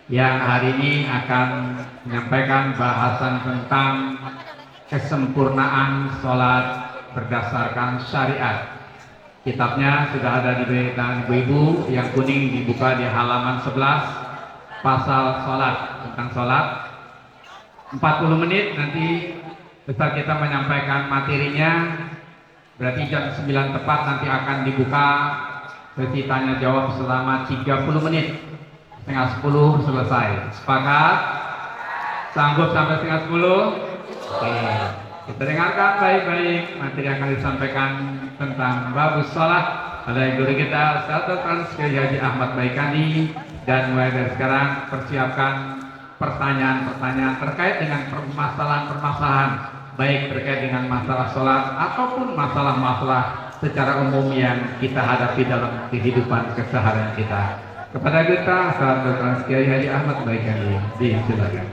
yang hari ini akan menyampaikan bahasan tentang kesempurnaan sholat berdasarkan syariat. Kitabnya sudah ada di tangan ibu-ibu, yang kuning dibuka di halaman 11, pasal sholat, tentang sholat. 40 menit nanti Ustaz kita menyampaikan materinya, berarti jam 9 tepat nanti akan dibuka sesi tanya jawab selama 30 menit. Setengah 10 selesai. Sepakat? Sanggup sampai setengah 10? Oke, kita dengarkan baik-baik materi yang akan disampaikan tentang babus sholat oleh guru kita Ustaz Dr. Kiai Haji Ahmad Baikandi. Dan mulai dari sekarang persiapkan pertanyaan-pertanyaan terkait dengan permasalahan-permasalahan, baik terkait dengan masalah sholat ataupun masalah-masalah secara umum yang kita hadapi dalam kehidupan keseharian kita. Kepada kita Ustaz Dr. Kiai Haji Ahmad Baikandi, disilakan.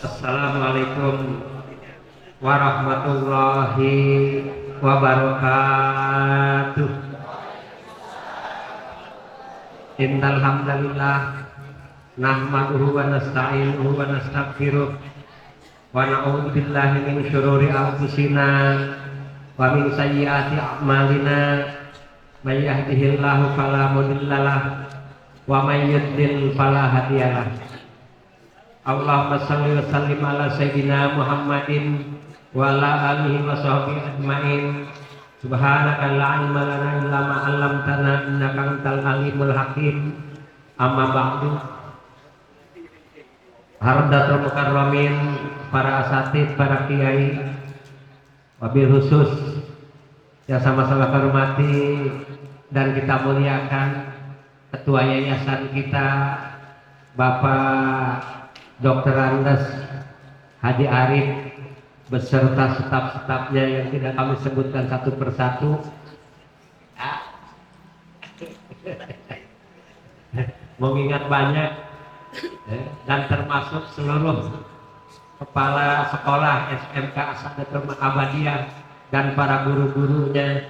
Assalamualaikum warahmatullahi wabarakatuh. Innal hamdalillah nahmaduhu wa nasta'inuhu wa nastaghfiruh wa na'udzu billahi min syururi anfusina wa min sayyiati a'malina. May yahdihillahu fala mudhillalah wa may yudlil fala hadiyalah. Allahumma shalli wa sallim ala sayyidina Muhammadin wa ala alihi wa sahbihi ajmain. Subhanaka la ilma lana illa ma 'allamtana innaka antal alimul hakim. Amma ba'du. Hardatul mukarramin, para asatid, para kiai, wabil khusus yang sama-sama kami hormati dan kita muliakan ketua yayasan kita Bapak Dr. Andes Haji Arif beserta staf-stafnya yang tidak kami sebutkan satu persatu. Mengingat banyak dan termasuk seluruh kepala sekolah SMK Asadatul Abadiyah dan para guru-gurunya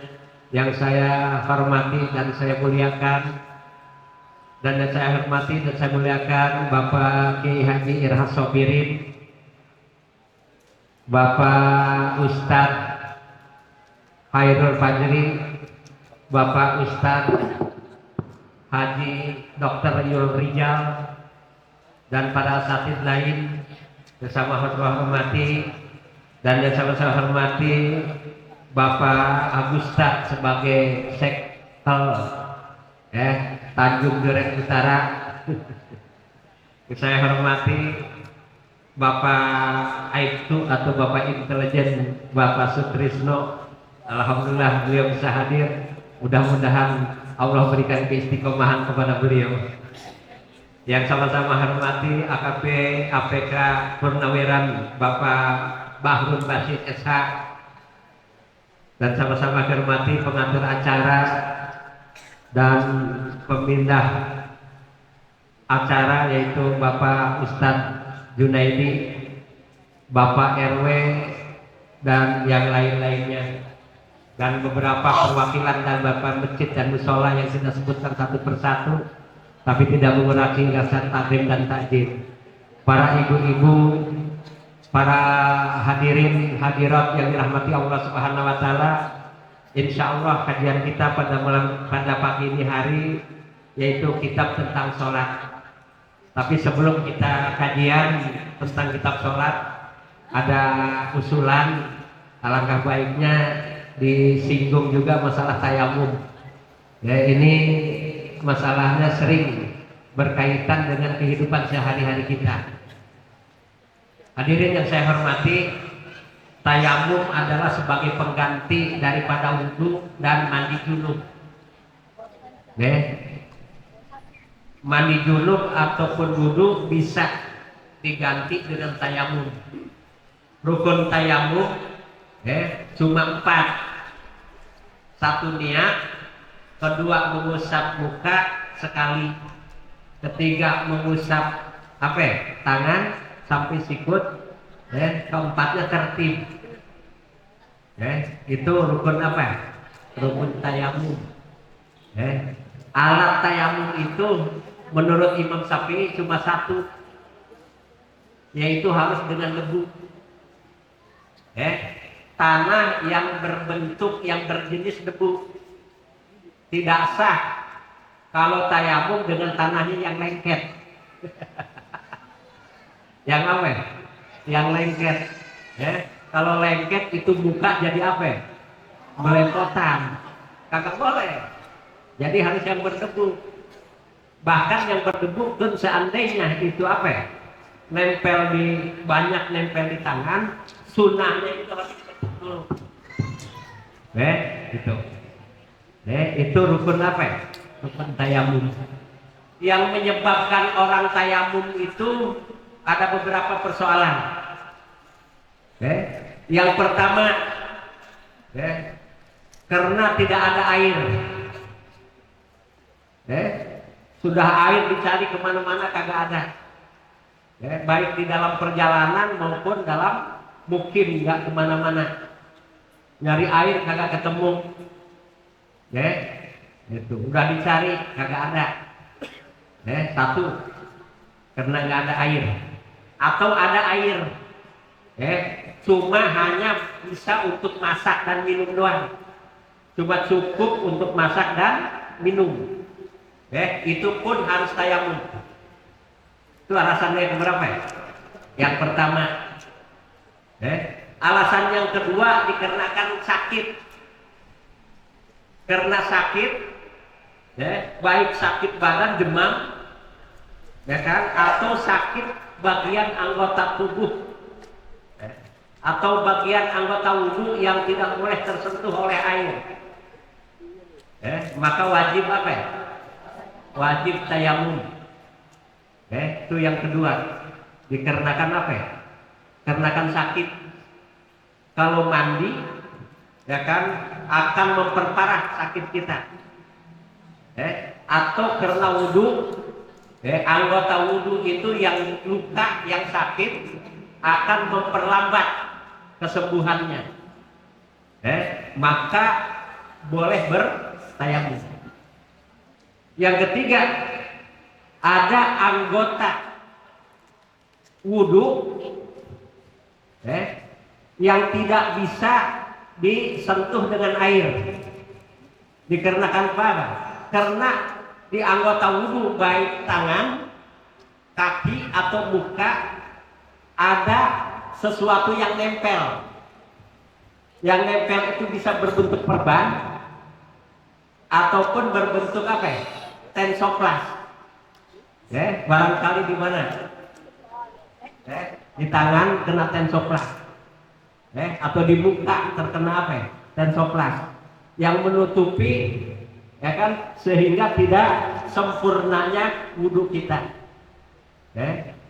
yang saya hormati dan saya muliakan, dan yang saya hormati dan saya muliakan Bapak Kiai Haji Irhas Sobirin, Bapak Ustadz Khairul Fajri, Bapak Ustadz Haji Dr. Yul Rijal, dan para asatidz lain yang sama saya hormati, dan yang sama saya hormati Bapak Agustat sebagai Sektel Tanjung Duren Utara. Saya hormati Bapak Aibtu atau Bapak Intelijen Bapak Sutrisno. Alhamdulillah beliau bisa hadir. Mudah-mudahan Allah berikan keistiqomahan kepada beliau. Yang sama-sama hormati AKP APK Purnawiran Bapak Bahrun Basit SH, dan sama-sama hormati pengatur acara dan pemindah acara yaitu Bapak Ustadz Junaidi, Bapak RW, dan yang lain-lainnya, dan beberapa perwakilan dan bapak masjid dan musola yang kita sebutkan satu persatu, tapi tidak mengurangi rasa takrim dan takjil. Para ibu-ibu, para hadirin hadirat yang dirahmati Allah Subhanahu wa taala, insya Allah kajian kita pada pagi ini hari yaitu kitab tentang sholat. Tapi sebelum kita kajian tentang kitab sholat, ada usulan, alangkah baiknya disinggung juga masalah tayamum. Ya, ini masalahnya sering berkaitan dengan kehidupan sehari-hari kita. Hadirin yang saya hormati, tayamum adalah sebagai pengganti daripada wudu dan mandi junub. Mandi junub ataupun wudu bisa diganti dengan tayamum. Rukun tayamum cuma 4. 1 niat, kedua mengusap muka sekali, ketiga mengusap tangan sampai sikut, keempatnya tertib. Itu rukun rukun tayamum. Alat tayamum itu menurut Imam Syafi'i cuma 1, yaitu harus dengan debu. Tanah yang berbentuk yang berjenis debu. Tidak sah kalau tayamum dengan tanahnya yang lengket. Yang yang lengket. Kalau lengket itu buka jadi melepotan. Kagak boleh. Jadi harus yang berdebu. Bahkan yang berdebu pun seandainya itu nempel nempel di tangan, sunahnya itu harus dibentuk dulu. Gitu. Itu rukun rukun tayamum. Yang menyebabkan orang tayamum itu ada beberapa persoalan. Yang pertama, karena tidak ada air. Sudah air dicari kemana-mana kagak ada. Baik di dalam perjalanan maupun dalam mukim, nggak kemana-mana. Nyari air kagak ketemu. Itu udah dicari kagak ada. 1, karena nggak ada air. Atau ada air, cuma hanya bisa untuk masak dan minum doang. Cuma cukup untuk masak dan minum. Itu pun harus tayamum. Itu alasannya yang berapa? Yang pertama. Alasan yang kedua dikarenakan sakit. Karena sakit, baik sakit badan demam, atau sakit bagian anggota tubuh, atau bagian anggota wudhu yang tidak boleh tersentuh oleh air, maka wajib wajib tayamum. Itu yang kedua. Dikarenakan Dikarenakan sakit. Kalau mandi, akan memperparah sakit kita. Atau karena wudhu, anggota wudhu itu yang luka, yang sakit akan memperlambat kesembuhannya. Maka boleh bertayamum. Yang ketiga, ada anggota wudhu yang tidak bisa disentuh dengan air. Dikarenakan apa? Karena di anggota wudhu baik tangan, kaki atau muka ada sesuatu yang nempel. Yang nempel itu bisa berbentuk perban ataupun berbentuk apa ya? Tensoplas. Barangkali di mana? Di tangan kena tensoplas. Atau di muka terkena apa ya? Tensoplas. Yang menutupi ya kan, sehingga tidak sempurnanya wudhu kita.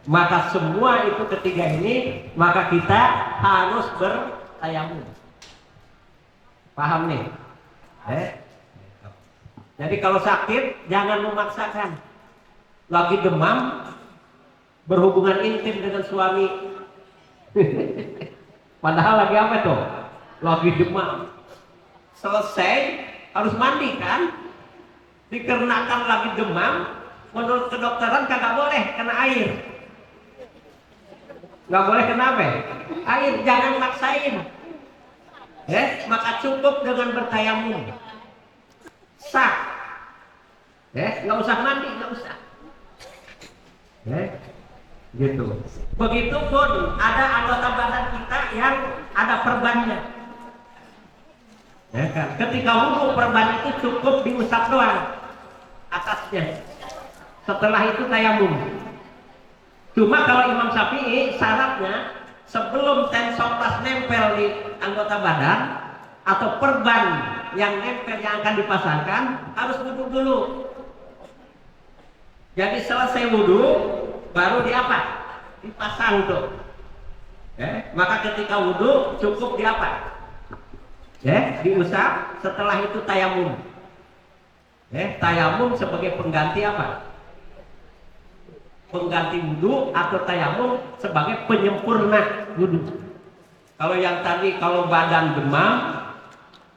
Maka semua itu ketiga ini, maka kita harus bertayamum. Paham nih? Jadi kalau sakit jangan memaksakan. Lagi demam berhubungan intim dengan suami. Padahal lagi apa tuh? Lagi demam. Selesai harus mandi kan? Dikarenakan lagi demam, menurut kedokteran kagak boleh kena air. Nggak boleh kena apa? Air, jangan maksain. Maka cukup dengan bertayamum. Sah. Nggak usah mandi, nggak usah. Gitu. Begitupun ada anggota badan kita yang ada perbannya. Ketika wudhu, perban itu cukup diusap doang atasnya. Setelah itu tayamum. Cuma kalau Imam Syafi'i syaratnya sebelum tensoplas nempel di anggota badan atau perban yang nempel yang akan dipasangkan harus wudhu dulu. Jadi selesai wudhu baru di apa? Dipasang tuh. Maka ketika wudhu cukup di apa? Diusap. Setelah itu tayamum. Tayamum sebagai pengganti apa? Pengganti wudhu, atau tayamum sebagai penyempurna wudhu. Kalau yang tadi kalau badan demam,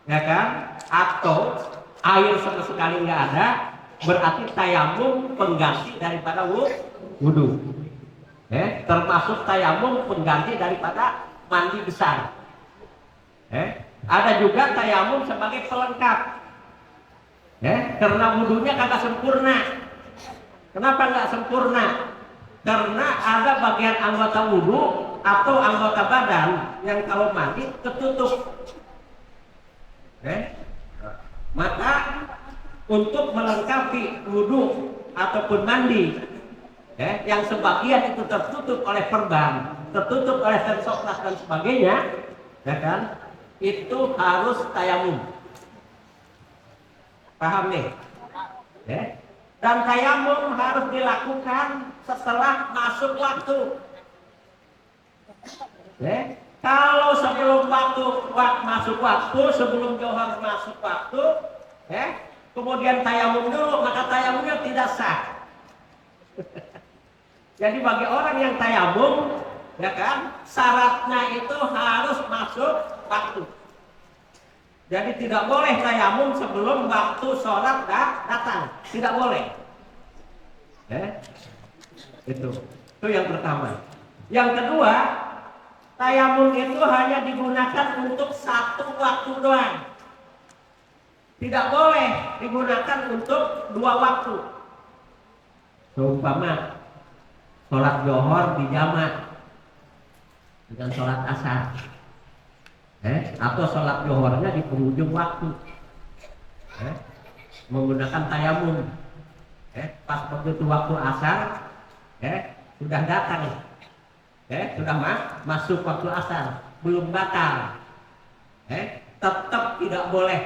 ya kan, atau air sama sekali nggak ada, berarti tayamum pengganti daripada wudhu. Termasuk tayamum pengganti daripada mandi besar. Ada juga tayamum sebagai pelengkap. Karena wudhunya kagak sempurna. Kenapa nggak sempurna? Karena ada bagian anggota wudhu atau anggota badan yang kalau mandi ketutup. Maka untuk melengkapi wudhu ataupun mandi, yang sebagian itu tertutup oleh perban, tertutup oleh tensoplas dan sebagainya, ya kan? Itu harus tayamum. Paham nih? Dan tayamum harus dilakukan setelah masuk waktu. Kalau sebelum masuk waktu, sebelum Johor masuk waktu, kemudian tayamum dulu, maka tayamumnya tidak sah. Jadi bagi orang yang tayamum, ya kan, syaratnya itu harus masuk waktu. Jadi tidak boleh tayamum sebelum waktu sholat datang, tidak boleh. Itu yang pertama. Yang kedua, tayamum itu hanya digunakan untuk satu waktu doang. Tidak boleh digunakan untuk dua waktu. Seumpama sholat Johor dijamak dengan sholat asar. Atau sholat Johornya di penghujung waktu, menggunakan tayamum. Pas begitu waktu asar, sudah datang, sudah masuk waktu asar, belum batal, tetap tidak boleh.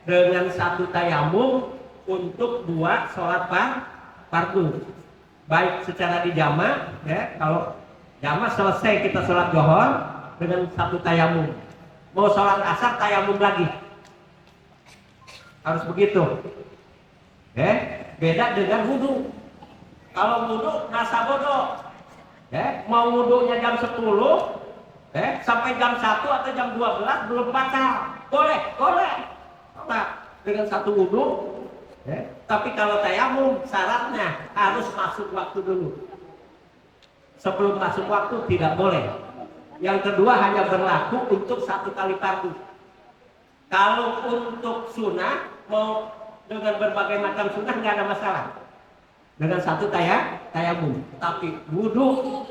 Dengan satu tayamum untuk dua sholat fardu, baik secara dijamak, kalau jamak selesai kita sholat Johor dengan satu tayamum, mau sholat asar tayamum lagi, harus begitu. Beda dengan wudhu. Kalau wudhu rasa bodoh, mau wudhunya jam 10 sampai jam 1 atau jam 12 belum batal. boleh sholat dengan satu wudhu. Tapi kalau tayamum syaratnya harus masuk waktu dulu. Sebelum masuk waktu tidak boleh. Yang kedua hanya berlaku untuk satu kali fardu. Kalau untuk sunnah mau dengan berbagai macam sunnah nggak ada masalah. Dengan satu tayamum. Tapi wudhu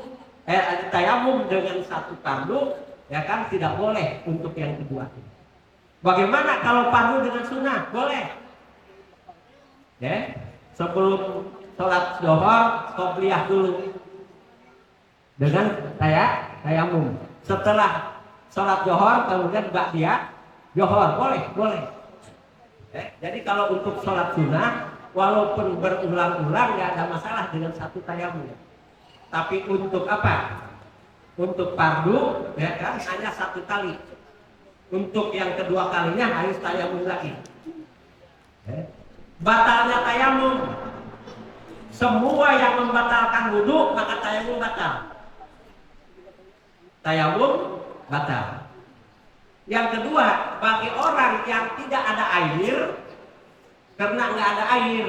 tayamum dengan satu fardu ya kan tidak boleh untuk yang kedua. Bagaimana kalau fardu dengan sunnah? Boleh. Sebelum sholat zuhur qobliyah dulu dengan tayamum. Setelah sholat zuhur kemudian ba'diyah zuhur boleh. Jadi kalau untuk sholat sunnah walaupun berulang-ulang nggak ada masalah dengan satu tayamum. Tapi untuk apa? Untuk fardu ya kan hanya satu kali. Untuk yang kedua kalinya harus tayamum lagi. Batalnya tayamum. Semua yang membatalkan wudhu maka tayamum batal. Tayamum batal. Yang kedua, bagi orang yang tidak ada air, karena nggak ada air,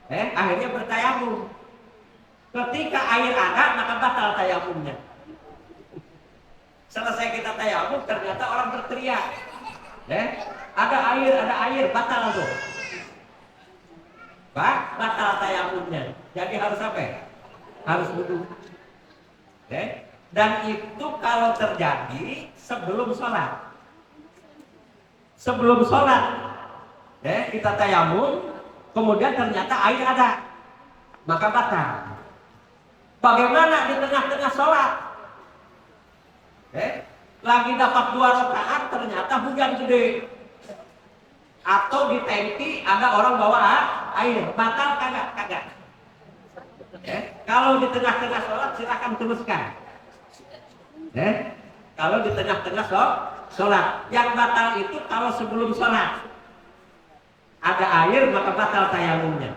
akhirnya bertayamum. Ketika air ada maka batal tayamumnya. Selesai kita tayamum ternyata orang berteriak, ada air, batal tuh. Batal tayamumnya. Jadi harus apa? Harus wudhu. Dan itu kalau terjadi sebelum sholat. Sebelum sholat, kita tayamum, kemudian ternyata air ada, maka batal. Bagaimana di tengah-tengah sholat? Lagi dapat 2 rakaat ternyata hujan gede. Atau di tangki ada orang bawa air, batal kagak. Kalau di tengah-tengah sholat silakan teruskan. Kalau di tengah-tengah sholat, yang batal itu kalau sebelum sholat ada air maka batal tayamumnya.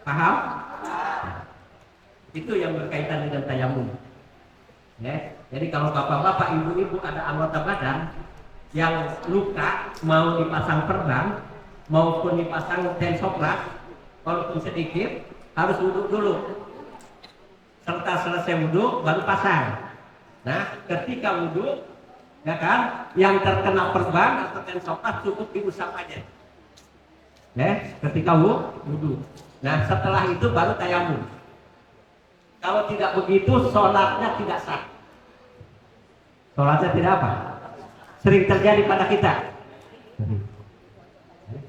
Paham? Itu yang berkaitan dengan tayamum. Jadi kalau bapak-bapak, ibu-ibu ada anggota badan yang luka mau dipasang perban maupun dipasang tensoplas walaupun sedikit harus wudhu dulu. Serta selesai wudhu baru pasang. Nah, ketika wudhu ya kan, yang terkena perban atau tensoplas cukup diusap aja. Ketika wudhu. Nah, setelah itu baru tayamum. Kalau tidak begitu sholatnya tidak sah. Sholatnya tidak apa? Sering terjadi pada kita.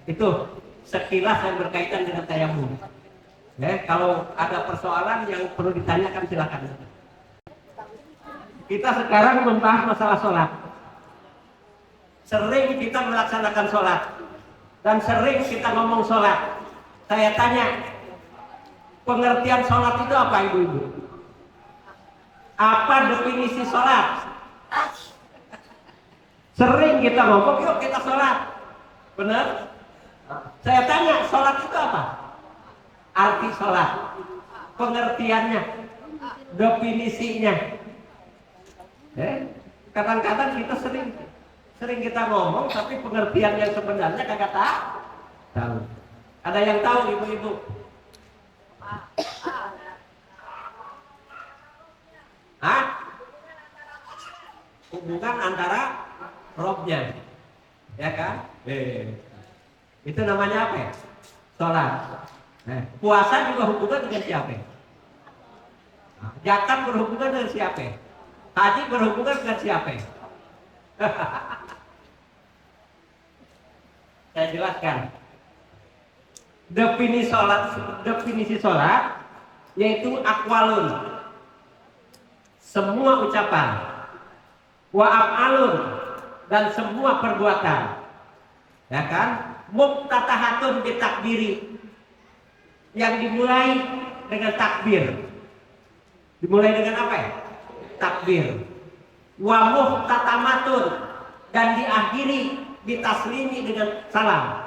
Itu sekilas yang berkaitan dengan tayamum. Kalau ada persoalan yang perlu ditanyakan silakan. Kita sekarang membahas masalah sholat. Sering kita melaksanakan sholat dan sering kita ngomong sholat. Saya tanya, pengertian sholat itu apa ibu-ibu? Apa definisi sholat? Sering kita ngomong, yuk kita sholat. Benar? Saya tanya, sholat itu apa? Arti sholat, pengertiannya, definisinya. Kadang-kadang kita sering kita ngomong, tapi pengertian yang sebenarnya kagak tahu. Ada yang tahu ibu-ibu? Hubungan antara robnya, ya kan? Itu namanya apa ya? Sholat. Puasa juga hubungan dengan siapa? Zakat berhubungan dengan siapa? Haji berhubungan dengan siapa? Saya jelaskan. Definisi sholat yaitu aqwalun, semua ucapan, wa af'alun, dan semua perbuatan, ya kan? Muftatahatun bitakbiri, yang dimulai dengan takbir. Dimulai dengan apa ya? Takbir. Wa muhtatamatun, dan diakhiri bitaslimi dengan salam.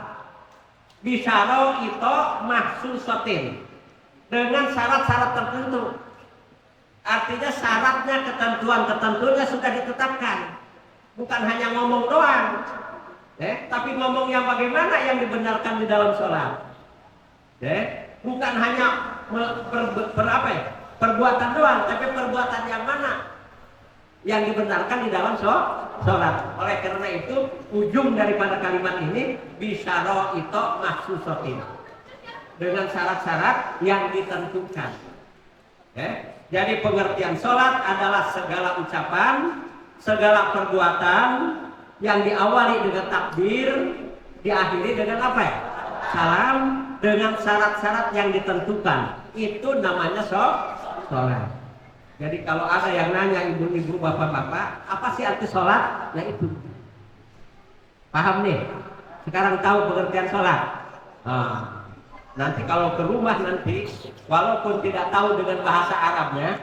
Bisyaro itu mahsusatin, dengan syarat-syarat tertentu. Artinya syaratnya, ketentuan-ketentuannya sudah ditetapkan. bukan hanya ngomong doang, tapi ngomong yang bagaimana yang dibenarkan di dalam sholat, bukan hanya perbuatan doang, tapi perbuatan yang mana yang dibenarkan di dalam sholat. Oleh karena itu ujung daripada kalimat ini bisyaro itu maksusotin, dengan syarat-syarat yang ditentukan. Jadi pengertian sholat adalah segala ucapan, segala perbuatan yang diawali dengan takbir, diakhiri dengan apa ya? Salam, dengan syarat-syarat yang ditentukan. Itu namanya sholat. Jadi kalau ada yang nanya ibu-ibu, bapak-bapak, apa sih arti sholat? Ya itu. Paham nih? Sekarang tahu pengertian sholat. Nanti kalau ke rumah nanti, walaupun tidak tahu dengan bahasa Arabnya,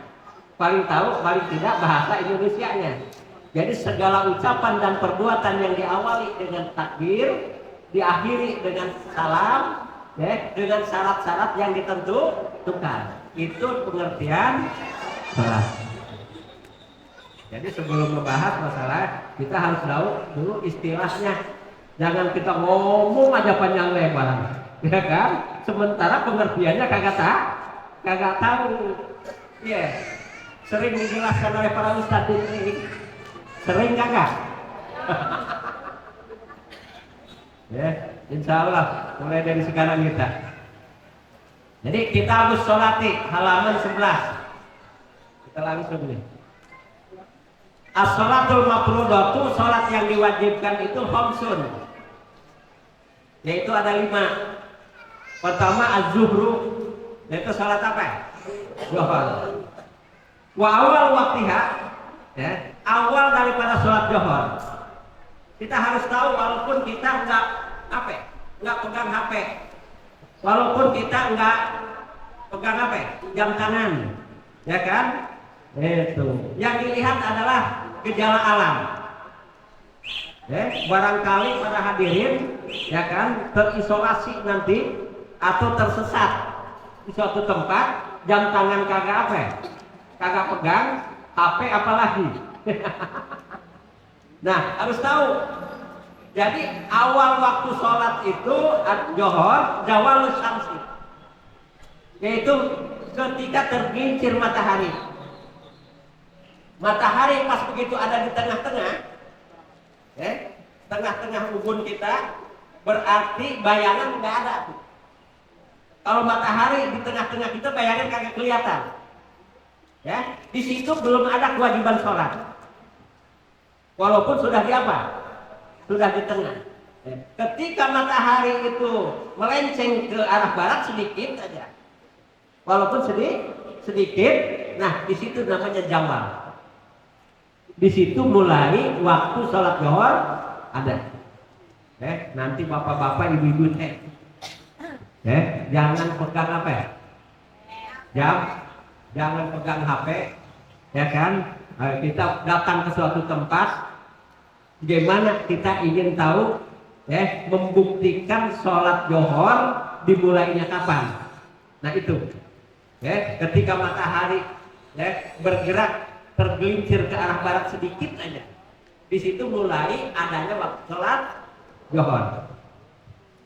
paling tahu, paling tidak bahasa Indonesianya. Jadi segala ucapan dan perbuatan yang diawali dengan takbir, diakhiri dengan salam, dengan syarat-syarat yang ditentukan. Itu pengertian sholat. Jadi sebelum membahas masalah, kita harus tahu dulu istilahnya. Jangan kita ngomong aja panjang lebar, ya kan? Sementara pengertiannya kagak tahu. Ya, sering dijelaskan oleh para ustadz ini. Sering kagak? Ya, insya Allah mulai dari sekarang kita. Jadi kita harus sholati halaman 11. Kita langsung nih. As-sholatul mafrudatu, sholat yang diwajibkan itu khamsun, yaitu ada 5. Pertama az-zuhru, yaitu sholat apa? Zuhur. Wa awal waktiha, awal daripada sholat zuhur. Kita harus tahu walaupun kita enggak pegang HP, walaupun kita enggak pegang HP, jam tangan, ya kan? Itu. Yang dilihat adalah gejala alam. Barangkali para hadirin, ya kan, terisolasi nanti atau tersesat di suatu tempat, jam tangan kagak kagak pegang, HP apalagi. Nah, harus tahu. Jadi awal waktu sholat itu ad-zuhur zawalus syamsi, yaitu ketika tergelincir matahari. Matahari pas begitu ada di tengah-tengah, tengah-tengah ubun kita, berarti bayangan nggak ada. Kalau matahari di tengah-tengah kita, bayangan kagak kelihatan. Ya, di situ belum ada kewajiban sholat. Walaupun sudah di apa? Sudah di tengah. Ketika matahari itu melenceng ke arah barat sedikit aja, walaupun sedikit, nah di situ namanya zawal. Di situ mulai waktu sholat zuhur ada. Nanti bapak-bapak, ibu-ibu jangan pegang apa ya? Jangan pegang HP, ya kan? Kita datang ke suatu tempat, gimana kita ingin tahu, membuktikan sholat zuhur dimulainya kapan? Nah itu, ketika matahari bergerak tergelincir ke arah barat sedikit aja, di situ mulai adanya waktu sholat zuhur.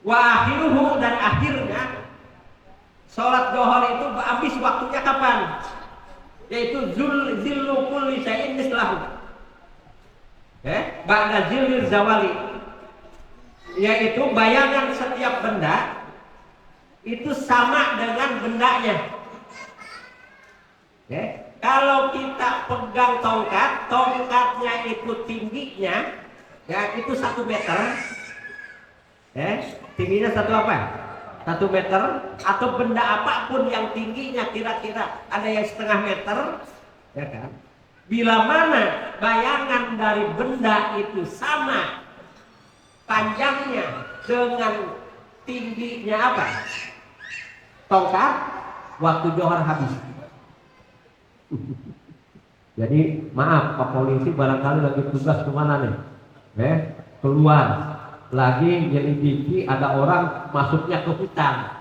Wa akhiruhu, dan akhirnya sholat zuhur itu habis waktunya kapan? Yaitu zillu kulli syai'in mislahu, ba'da zillir zawali, yaitu bayangan setiap benda itu sama dengan bendanya. Kalau kita pegang tongkatnya itu tingginya, ya itu 1 meter, tingginya 1 meter, atau benda apapun yang tingginya kira-kira ada yang 1/2 meter, ya kan? Bila mana bayangan dari benda itu sama panjangnya dengan tingginya tongkat, waktu zuhur habis. Jadi maaf Pak Polisi, barangkali lagi tugas kemana nih, keluar lagi nyelidiki, ada orang masuknya ke hutan.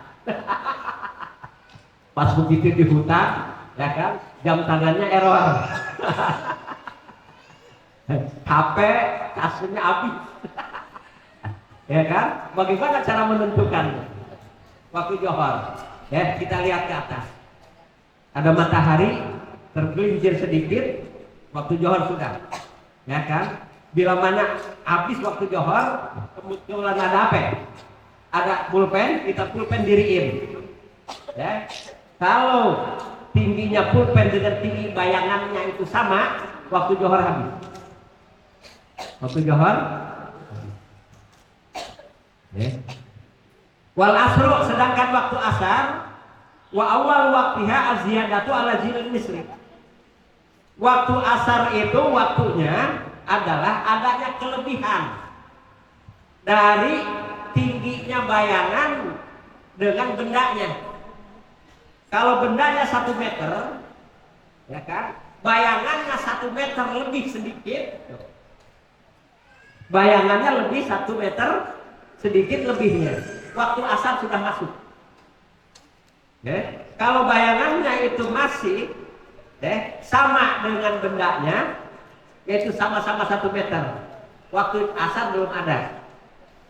Pas begitu di hutan, ya kan, jam tangannya error. HP kasusnya habis. Ya kan? Bagaimana cara menentukan waktu johor? Ya, kita lihat ke atas. Ada matahari tergelincir sedikit, waktu johor sudah. Ya kan? Bila mana habis waktu johor, kebetulan ada apa? Ada pulpen, kita pulpen diriin. Ya. Kalau tingginya pulpen dengan tinggi bayangannya itu sama, waktu johor habis. Waktu johor. Ya. Wal asru, sedangkan waktu asar, wa awal waktiha az-ziyadatu ala zilil misri. Waktu asar itu waktunya adalah adanya kelebihan dari tingginya bayangan dengan bendanya. Kalau bendanya 1 meter, ya kan, bayangannya 1 meter lebih sedikit, bayangannya lebih 1 meter sedikit lebihnya, waktu asar sudah masuk. Ya. Kalau bayangannya itu masih sama dengan bendanya, yaitu sama-sama 1 meter, waktu asar belum ada,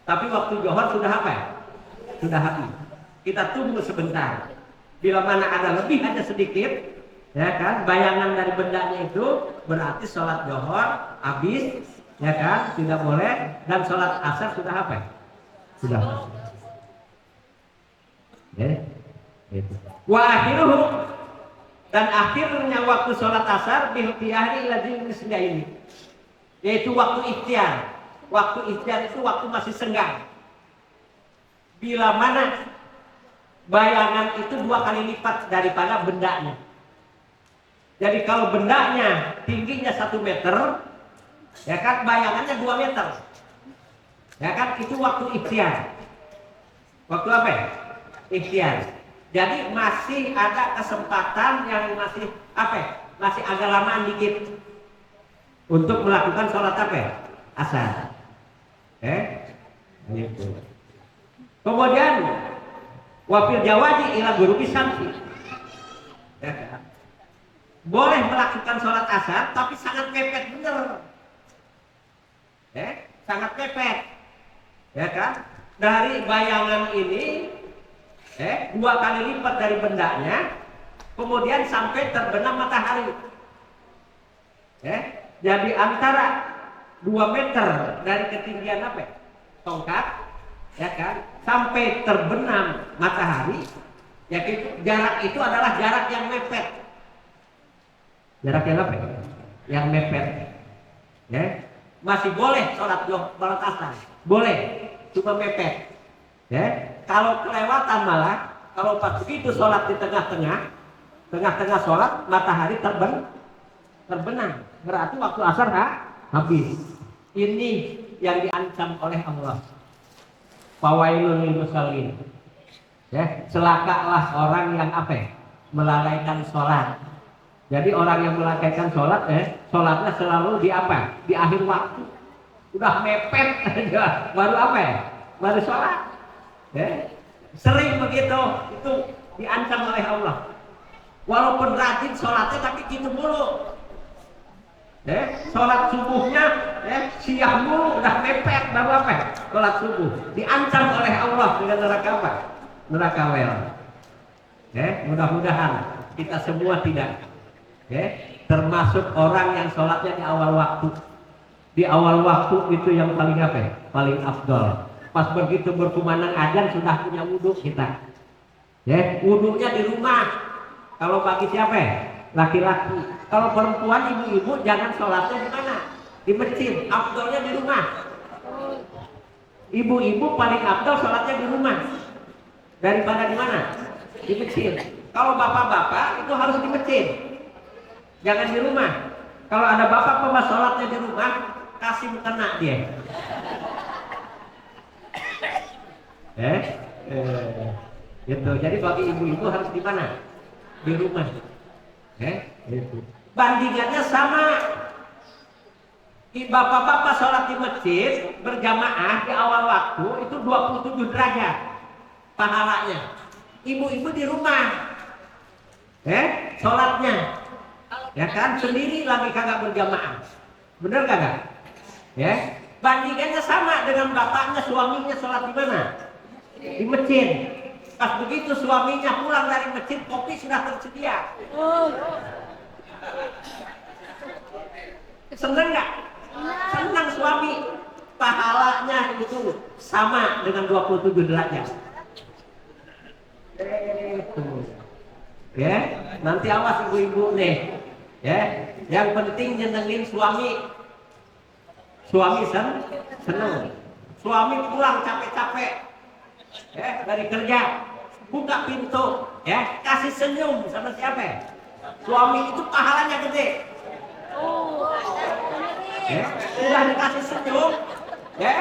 tapi waktu johor sudah apa? Sudah habis. Kita tunggu sebentar. Bila mana ada lebih hanya sedikit, ya kan, bayangan dari bendanya itu berarti sholat johor habis, ya kan, tidak boleh, dan sholat asar sudah apa? Sudah. Ya, itu. Wa akhiruhu, dan akhirnya waktu sholat asar bihtiari lazim misliya ini, yaitu waktu ikhtiar. Waktu ikhtiar itu waktu masih senggang. Bila mana bayangan itu 2 kali lipat daripada bendanya. Jadi kalau bendanya tingginya 1 meter, ya kan, bayangannya 2 meter. Ya kan, itu waktu ikhtiar. Waktu apa? Ikhtiar. Jadi masih ada kesempatan yang masih apa? Masih agak lamaan dikit untuk melakukan sholat apa? Asar. Gitu. Kemudian wafil jawazi ila ghurubi syamsi. Ya kan? Boleh melakukan sholat asar, tapi sangat mepet bener. Sangat mepet. Ya kan? Dari bayangan ini 2 kali lipat dari bendanya, kemudian sampai terbenam matahari. Jadi antara 2 meter dari ketinggian apa? Tongkat, ya kan, sampai terbenam matahari, ya, jarak itu adalah jarak yang mepet. Jarak yang apa? Yang mepet. Ya, masih boleh sholat sholat asar, boleh, cuma mepet. Ya, kalau kelewatan malah, kalau pas begitu sholat di tengah-tengah sholat matahari terbenam, berarti waktu asar habis. Ini yang diancam oleh Allah. Fawailul lil musallin. Ya, celakalah orang yang apa? Melalaikan sholat. Jadi orang yang melalaikan sholat, sholatnya selalu di apa? Di akhir waktu. Udah mepet aja, baru apa? Baru sholat. Sering begitu, itu diancam oleh Allah. Walaupun rajin sholatnya, tapi gitu mulu. Sholat subuhnya siang mulu, udah mepet, baru apa? Sholat subuh. Diancam oleh Allah dengan neraka apa? Neraka wel. Mudah-mudahan kita semua tidak termasuk orang yang sholatnya di awal waktu. Di awal waktu itu yang paling apa? Paling afdol. Pas begitu berkumandang azan sudah punya wudhu kita. Wudhunya di rumah. Kalau bagi siapa? Laki-laki. Kalau perempuan, ibu-ibu jangan sholatnya di mana? Di masjid. Afdolnya di rumah. Ibu-ibu paling afdol sholatnya di rumah daripada di mana? Di masjid. Kalau bapak-bapak itu harus di masjid, jangan di rumah. Kalau ada bapak pemas sholatnya di rumah, kasih kena dia. Gitu. Jadi bagi ibu-ibu harus di mana? Di rumah. Gitu. Bandingannya sama. Bapak-bapak sholat di masjid berjamaah di awal waktu itu 27 derajat pahalanya. Ibu-ibu di rumah, sholatnya, ya kan, sendiri lagi kagak berjamaah. Bener kagak? Ya, bandingannya sama dengan bapaknya, suaminya sholat di mana? Di masjid. Pas begitu suaminya pulang dari masjid, kopi sudah tersedia. Senang nggak? Senang suami. Pahalanya itu sama dengan 27 derajat. Ya, nanti awas ibu-ibu nih. Ya, yang penting nyenengin suami. Suami seneng. Suami pulang capek-capek, ya, dari kerja, buka pintu, ya, kasih senyum sama siapa? Suami itu pahalanya gede. Ya, udah dikasih senyum, ya,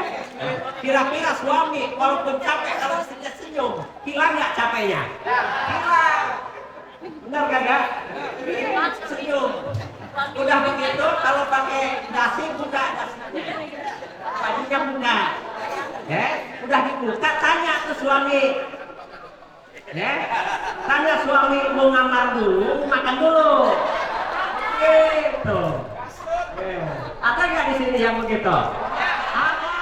kira-kira suami walaupun capek kalau istrinya senyum, hilang nggak capeknya? Hilang. Benar kagak? Senyum. Udah begitu kalau pakai dasi buka dasinya, bajunya buka, ya, udah dibuka tanya ke suami, ya, tanya suami mau ngamar dulu, makan dulu, gitu. Ada nggak di sini yang begitu? Ada.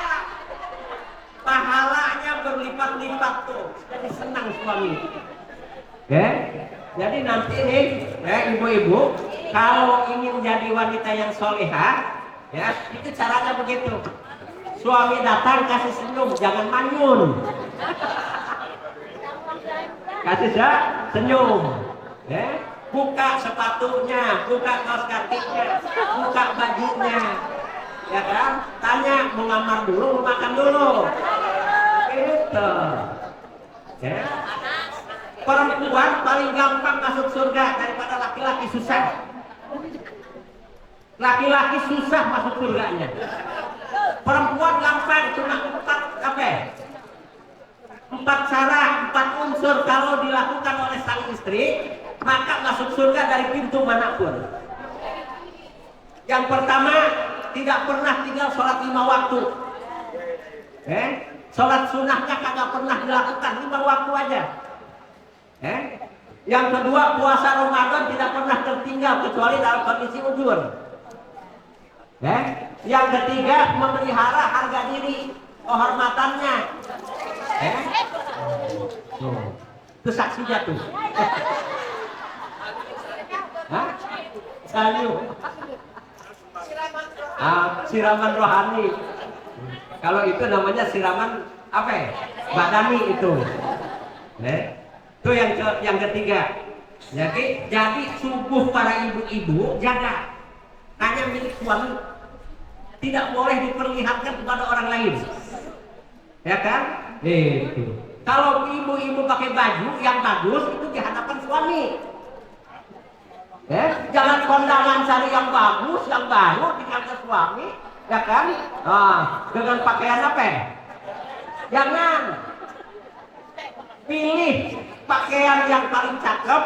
Pahalanya berlipat-lipat tuh, jadi senang suami. Ya, jadi nanti nih, ya, ibu-ibu, kalau ingin jadi wanita yang solehah, ya, itu caranya begitu. Suami datang kasih senyum, jangan manyun. Kasih senyum, ya. Buka sepatunya, buka kaos kakinya, buka bajunya, ya kan? Tanya mau ngamar dulu, mau makan dulu, gitu. Ya. Perempuan paling gampang masuk surga daripada laki-laki susah. Laki-laki susah masuk surganya. Perempuan gampang, cuma 4 syarat, 4 unsur kalau dilakukan oleh sang istri, maka masuk surga dari pintu manapun. Yang pertama, tidak pernah tinggal sholat 5 waktu. Sholat sunnahnya kagak pernah dilakukan, 5 waktu aja. Yang kedua, puasa Ramadan tidak pernah tertinggal kecuali dalam kondisi uzur. Yang ketiga, memelihara harga diri, kehormatannya. Itu saksinya tuh. Siraman rohani. Kalau itu namanya siraman apa ya? Badani itu. Itu yang ketiga. Jadi subuh para ibu-ibu jaga. Hanya milik suami. Tidak boleh diperlihatkan kepada orang lain. Ya kan? Itu. Kalau ibu-ibu pakai baju yang bagus itu di hadapan suami. Jangan kondangan cari yang bagus, yang baru dikasih suami, ya kan? Dengan pakaian apa? Jangan pilih pakaian yang paling cakep,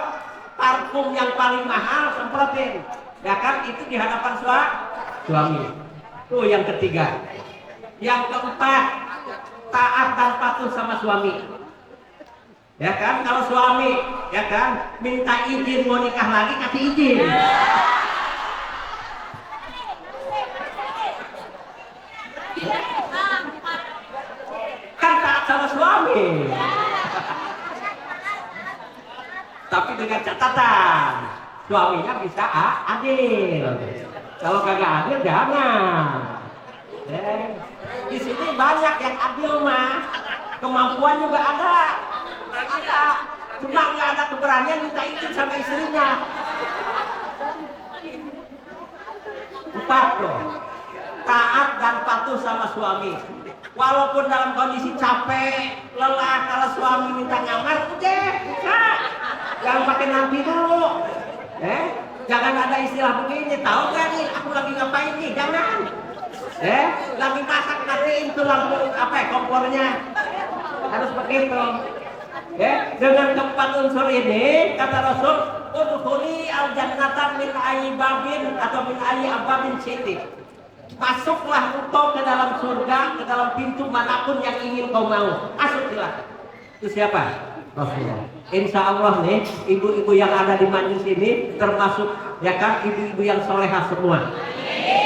parfum yang paling mahal, semprotin, ya kan? Itu di hadapan suami. Itu yang ketiga. Yang keempat, taat dan patuh sama suami. Ya kan, kalau suami, ya kan, minta izin mau nikah lagi, kasih izin. Kan taat sama suami. Tapi dengan catatan, suaminya bisa adil. Kalau kagak adil, jangan. Di sini banyak yang adil mah, kemampuan juga ada. Cuma nggak ada keberanian minta izin sama istrinya. 4 loh, taat dan patuh sama suami. Walaupun dalam kondisi capek, lelah, kalau suami minta ngamar, udah bisa. Jangan pakai nanti dulu. Jangan ada istilah begini, tahu gak nih aku lagi ngapain nih, jangan. Lagi masak, matiin tuh lampu kompornya. Harus begitu. Dengan keempat unsur ini, kata Rasul, udkhuli al-jannata min ayyi babin atau min ayyi abwabin syi'ti. Masuklah engkau ke dalam surga, ke dalam pintu manapun yang ingin kau mau. Masuklah. Itu siapa? Rasulullah. Insya Allah nih, ibu-ibu yang ada di majelis ini termasuk, ya kan, ibu-ibu yang solehah semua.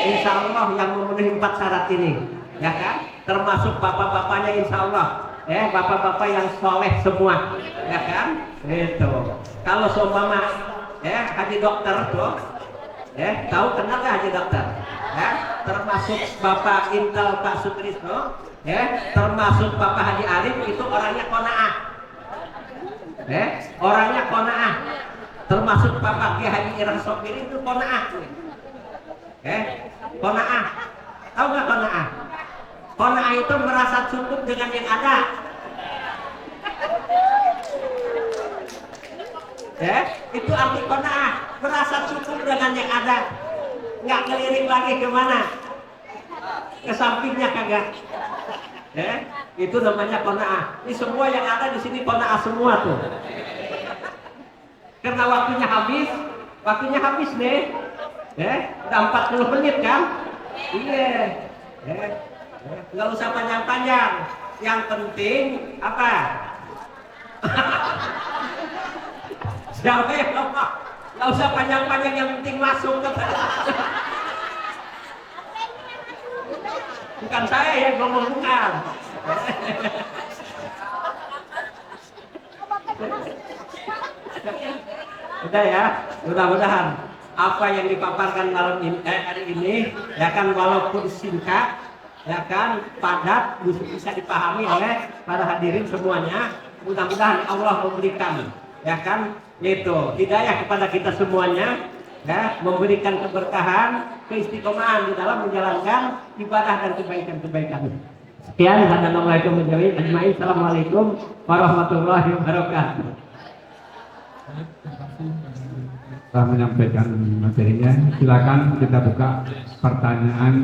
insya Allah yang memenuhi 4 syarat ini, ya kan? Termasuk bapak-bapaknya insya Allah, bapak-bapak yang soleh semua, ya kan? Itu. Kalau seumpama, haji dokter tuh, tahu kenal nggak haji dokter? Termasuk Bapak Intel Pak Sutrisno, termasuk Bapak Haji Arif itu orangnya qanaah, orangnya qanaah. Termasuk Bapak Kiai Haji Irah Sopiri itu qanaah, qanaah. Tahu nggak qanaah? Qanaah itu merasa cukup dengan yang ada. Itu arti qanaah, merasa cukup dengan yang ada. Nggak ngelirik lagi kemana, ke sampingnya kagak, itu namanya qanaah. Ini semua yang ada di sini qanaah semua tuh. Karena waktunya habis nih, udah 40 menit kan? Iya, nggak usah panjang-panjang. Yang penting apa? Siapa yang ngomong? Nggak usah panjang-panjang, yang penting masuk. Bukan saya yang ngomong, bukan. Udah ya, mudah-mudahan apa yang dipaparkan malam ini, hari ini, ya kan, walaupun singkat, ya kan, padat, bisa dipahami oleh para hadirin semuanya. Mudah-mudahan Allah memberikan, ya kan, itu hidayah kepada kita semuanya, ya, memberikan keberkahan, keistiqomahan di dalam menjalankan ibadah dan kebaikan-kebaikan. Sekian, Assalamualaikum warahmatullahi wabarakatuh. Setelah menyampaikan materinya, silakan kita buka pertanyaan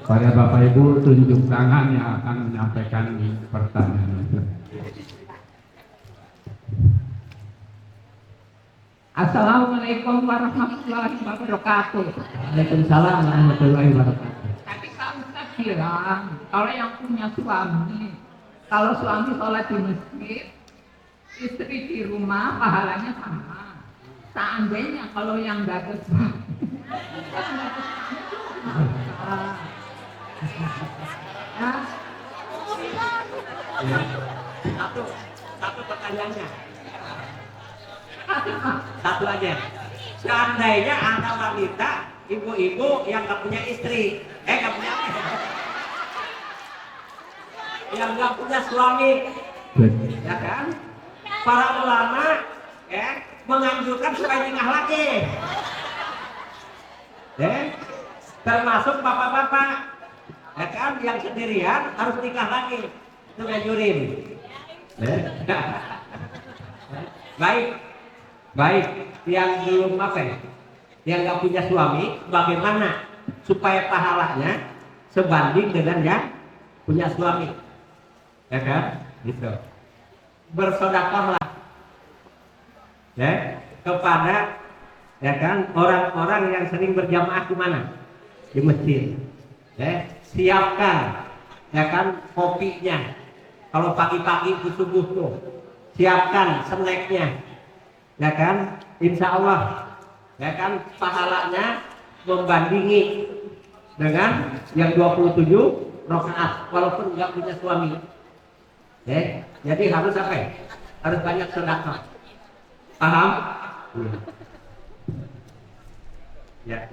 pada Bapak Ibu tunjuk tangan yang akan menyampaikan pertanyaan. Assalamualaikum warahmatullahi wabarakatuh. Waalaikumsalam warahmatullahi wabarakatuh. Tadi Kak Ustaz bilang kalau yang punya suami, kalau suami sholat di masjid, istri di rumah pahalanya sama. Seandainya kalau yang nggak ada suami, Satu pertanyaannya. Satu aja. Seandainya ada wanita, ibu-ibu yang nggak punya istri, yang nggak punya suami, ya kan? Para ulama, menganjurkan supaya nikah lagi, termasuk bapak-bapak, ya kan, yang sendirian harus nikah lagi, itu ngajurin. Baik, yang belum yang nggak punya suami, bagaimana supaya pahalanya sebanding dengan yang punya suami, ya kan? Gitu. Bersedekahlah, kepada, ya kan, orang-orang yang sering berjamaah di mana? Di masjid. Siapkan, ya kan, kopinya. Kalau pagi-pagi subuh tuh, siapkan snacknya, ya kan, insya Allah, ya kan, pahalanya membandingi dengan yang 27 rakaat walaupun nggak punya suami. Jadi harus apa ya? Harus banyak sedekah. Paham? Ya.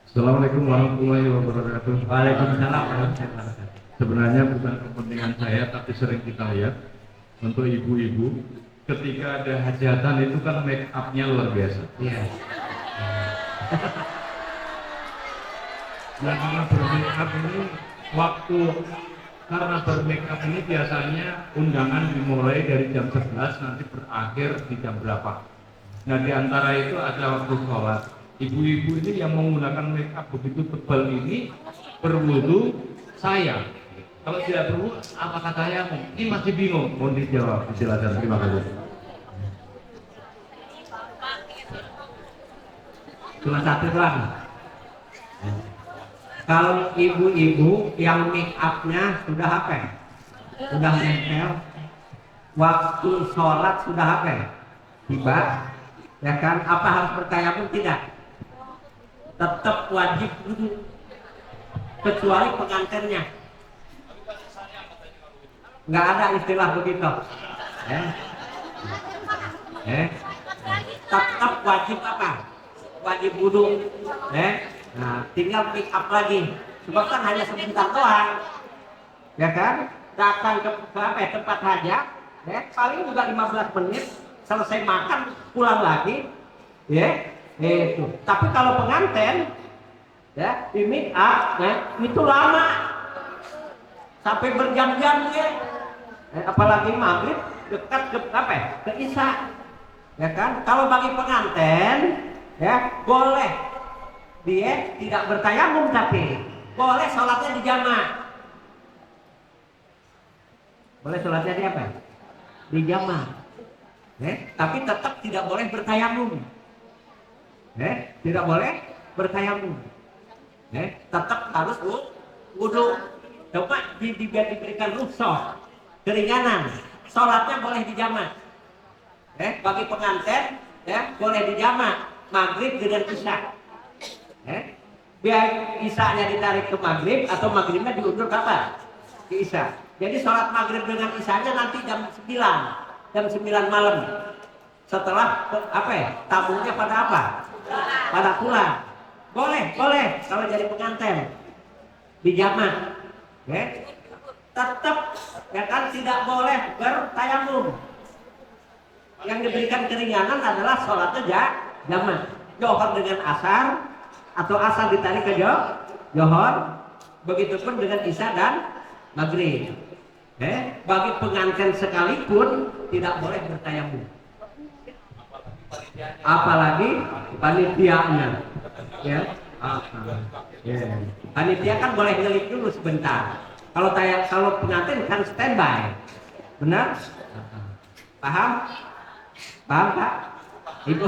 Assalamualaikum warahmatullahi wabarakatuh. Waalaikumsalam warahmatullahi wabarakatuh. Sebenarnya bukan kepentingan saya, tapi sering kita lihat untuk ibu-ibu ketika ada hajatan itu kan make up-nya luar biasa. Iya. Dan karena bermake up ini bermake up ini biasanya undangan dimulai dari jam 11 nanti berakhir di jam berapa. Nah, di antara itu ada waktu sholat. Ibu-ibu ini yang menggunakan make up begitu tebal ini berwudu saya. Kalau tidak berwudu, apa katanya? Ini masih bingung. Mohon dijawab, silakan. Terima kasih. Cuma satu doang. Kalau ibu-ibu yang make up-nya sudah apa? Sudah nempel, waktu sholat sudah apa? Tiba, ya kan? Apa harus bertayamum? Tidak. tetap wajib wudhu kecuali pengantinnya. Nggak ada istilah begitu. Tetap wajib apa? Wajib wudhu. Nah, tinggal pick up lagi. Sebab kan hanya sebentar doang, ya kan? Datang ke tempat hajat, paling juga 15 menit, selesai makan pulang lagi, itu. Tapi kalau pengantin, di meet up, itu lama, sampai berjam-jam apalagi maghrib dekat ke isya, ya kan? Kalau bagi pengantin, boleh dia tidak bertayamum tapi boleh sholatnya di jamaah. Boleh sholatnya di apa? Di jamaah. Tapi tetap tidak boleh bertayamum. Tidak boleh bertayamum. Tetap harus wudhu. Coba diberikan rukhsah, keringanan. Sholatnya boleh di jamaah. Bagi pengantin, boleh di jamaah. Maghrib dengan isya. Biar isya-nya ditarik ke maghrib atau maghribnya diundur ke apa? Ke isya. Jadi sholat maghrib dengan isya-nya nanti jam 9 malam. Setelah tamunya pada apa? Pada pulang. Boleh kalau jadi pengantin di jamaah. Tetap ya kan tidak boleh bertayamum. Yang diberikan keringanan adalah sholatnya jamaah. Johor dengan asar atau asar ditarik ke johor, begitupun dengan isya dan maghrib. Bagi pengantin sekalipun tidak boleh bertayamum, apalagi panitianya. Panitia kan boleh ngelik dulu sebentar. Kalau pengantin kan standby, benar? Paham Pak? Ibu.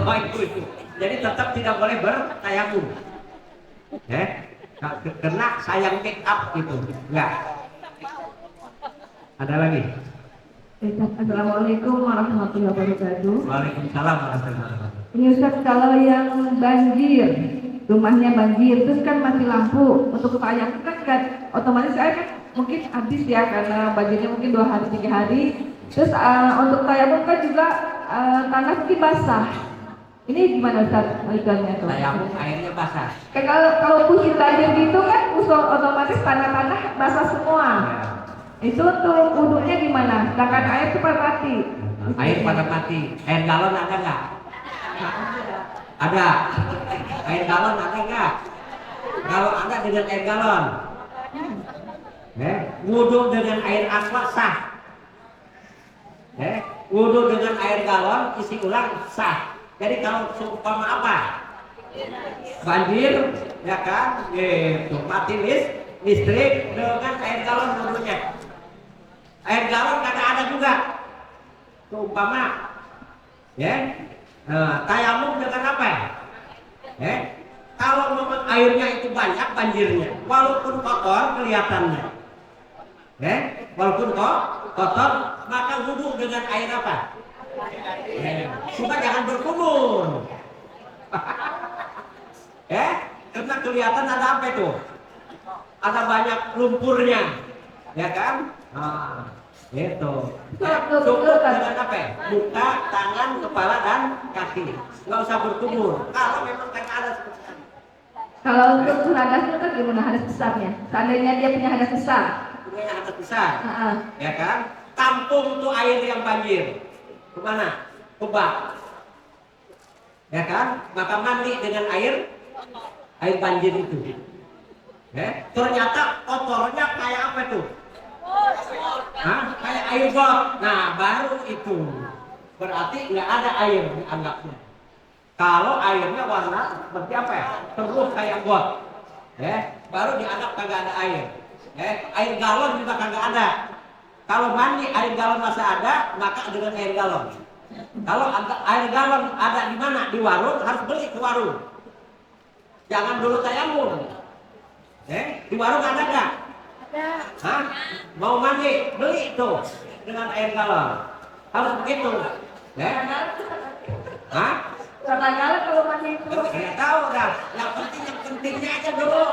Jadi tetap tidak boleh bertayamum. Karena sayang make up gitu. Enggak. Ada lagi? Assalamualaikum warahmatullahi wabarakatuh. Waalaikumsalam warahmatullahi wabarakatuh. Ini Ustaz, kalau yang banjir, rumahnya banjir, terus kan mati lampu, untuk tayamum kan otomatis air kan mungkin habis ya karena banjirnya mungkin 2 hari 3 hari. Terus untuk tayamum kan juga tanah mungkin basah. Ini gimana Ustaz hukumnya tuh? Tayamum airnya basah. Kalau musim banjir gitu kan otomatis tanah-tanah basah semua. Itu untuk wudhunya gimana? Sedangkan air cepat mati. Air pada mati. Air galon ada nggak? Ada. Air galon ada nggak? Kalau ada dengan air galon. Wudhu dengan air aqua sah. Wudhu dengan air galon isi ulang sah. Jadi kalau seumpama apa? Banjir, ya kan? Gitu. Mati listrik dengan air galon wudhunya. Air galon kagak ada juga. Seumpama, tayamum dengan apa? Kalau memang airnya itu banyak banjirnya, walaupun kotor kelihatannya, walaupun kotor, maka wudhu dengan air apa? Cuma jangan berkumur. Karena kelihatan ada apa itu? Ada banyak lumpurnya, ya kan? Itu. Cukup dengan apa? Muka, tangan, kepala dan kaki. Nggak usah berkumur. Kalau memang kan ada seperti itu. Kalau untuk hadas itu kan gimana hadas besarnya? Seandainya dia punya hadas besar. Punya hadas besar, ya kan? Tampung tuh air yang banjir. Kemana? Ke bak. Ya kan? Maka mandi dengan air banjir itu. Ternyata kotornya kayak apa tuh? Kayak air got. Nah, baru itu. Berarti nggak ada air dianggapnya. Kalau airnya warna seperti apa ya? Terus kayak got. Baru dianggap kagak ada air. Air galon juga kagak ada. Kalau mandi air galon masih ada, maka dengan air galon. Kalau air galon ada di mana? Di warung, harus beli ke warung. Jangan dulu tayamum. Di warung ada nggak? Ada. Mau mandi, beli itu dengan air galon. Harus begitu. Kadang-kadang kalau masih itu Nggak tahu dah. Yang pentingnya aja dulu.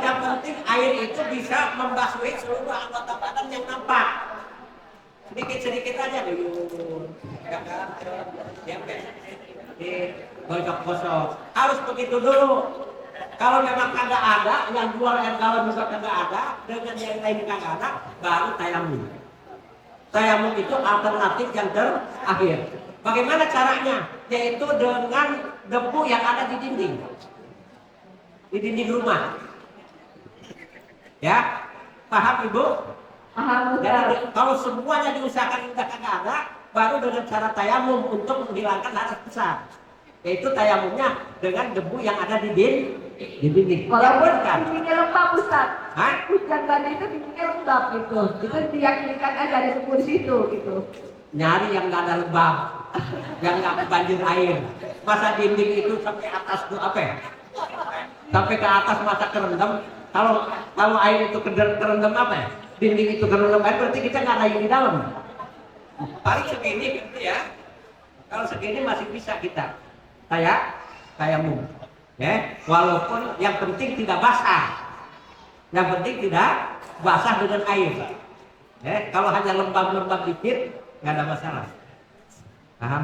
Yang penting air itu bisa membasuhi seluruh anggota badan yang nampak. Sedikit-sedikit aja dulu. Gosok-gosok. Harus begitu dulu. Kalau memang kagak ada, yang jual air galon juga kagak ada, dengan yang lain kagak ada, baru tayamum. Tayamum itu alternatif yang terakhir. Bagaimana caranya? Yaitu dengan debu yang ada di dinding rumah. Ya, paham Ibu? paham Jadi Ustaz. kalau semuanya diusahakan udah kagak ada, baru dengan cara tayamum untuk menghilangkan hadas besar. Yaitu tayamumnya dengan debu yang ada di dinding. Walaupun Yakinkan. dindingnya lembab Ustaz. Hah? Hujan badai itu dindingnya lembab gitu. Itu diyakinkan aja ada debu di situ gitu. Nyari yang nggak ada lembab, yang nggak banjir air. Masa dinding itu sampai atas tuh apa ya? Sampai ke atas masa kerendam. Kalau air itu kerendam apa ya? Dinding itu kerendam air, berarti kita nggak ada yang di dalam. Paling segini gitu ya. Kalau segini masih bisa kita tayamum. Ya, walaupun yang penting tidak basah. Yang penting tidak basah dengan air. Ya, kalau hanya lembab-lembab dikit nggak ada masalah. Paham?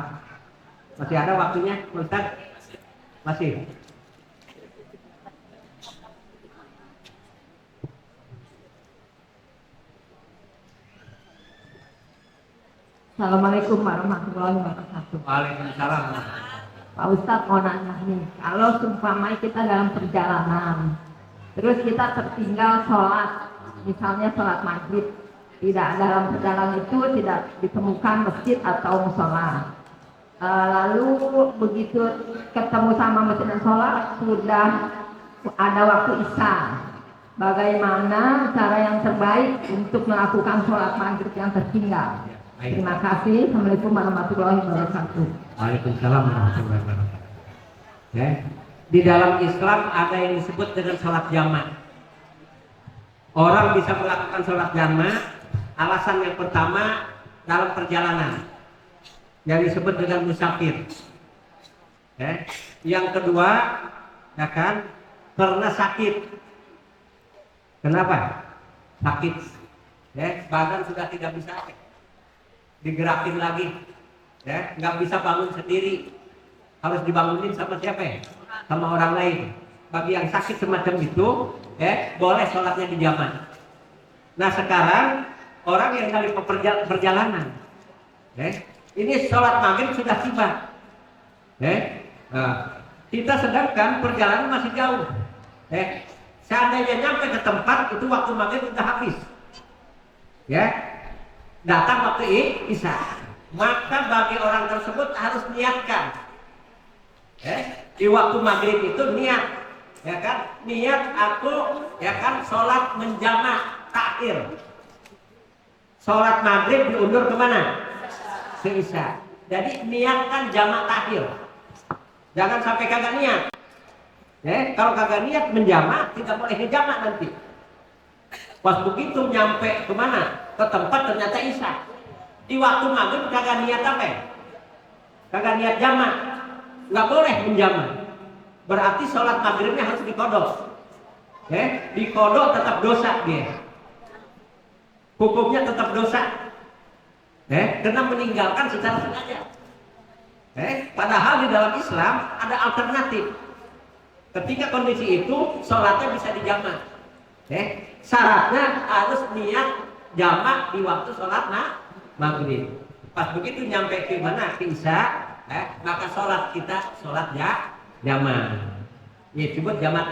Masih ada waktunya, Ustaz? Masih. Assalamualaikum warahmatullahi wabarakatuh. Waalaikumsalam. Pak Ustadz mau nanya nih, kalau seumpama kita dalam perjalanan, terus kita tertinggal sholat, misalnya sholat maghrib, tidak dalam perjalanan itu tidak ditemukan masjid atau musola. Lalu begitu ketemu sama masjid dan sholat, sudah ada waktu isya. Bagaimana cara yang terbaik untuk melakukan sholat maghrib yang tertinggal? Terima kasih. Assalamualaikum warahmatullahi wabarakatuh. Waalaikumsalam warahmatullahi wabarakatuh. Ya. Di dalam Islam ada yang disebut dengan sholat jamaah. Orang bisa melakukan sholat jamaah. Alasan yang pertama dalam perjalanan, yang disebut dengan musafir. Ya. Yang kedua, ya kan, karena sakit. Kenapa? Sakit. Ya, badan sudah tidak bisa digerakin lagi, ya, nggak bisa bangun sendiri, harus dibangunin sama siapa ya? Sama orang lain. Bagi yang sakit semacam itu, ya, boleh sholatnya di jamaah. Nah sekarang orang yang dari perjalanan, ya, ini sholat maghrib sudah tiba, ya, nah, kita sedangkan perjalanan masih jauh, ya, seandainya nyampe ke tempat itu waktu maghrib sudah habis, ya. Datang waktu isya, maka bagi orang tersebut harus niatkan. Di waktu maghrib itu niat, ya kan? Niat aku, ya kan, sholat menjamak takhir. Sholat maghrib diundur kemana? Ke isya. Jadi niatkan jamak takhir. Jangan sampai kagak niat. Kalau kagak niat menjamak, tidak boleh ngejamak nanti. Pas begitu nyampe kemana? Ke tempat ternyata isya. Di waktu maghrib kagak niat apa ya? Kagak niat jamak, nggak boleh menjamak. Berarti sholat maghribnya harus dikodok. Dikodok tetap dosa dia. Hukumnya tetap dosa. Karena meninggalkan secara sengaja. Padahal di dalam Islam ada alternatif. Ketika kondisi itu sholatnya bisa dijamak. Syaratnya harus niat jamak di waktu sholat maghrib. Pas begitu nyampe ke mana? Ke isya, maka sholat kita sholat jamak. Ya disebut jamak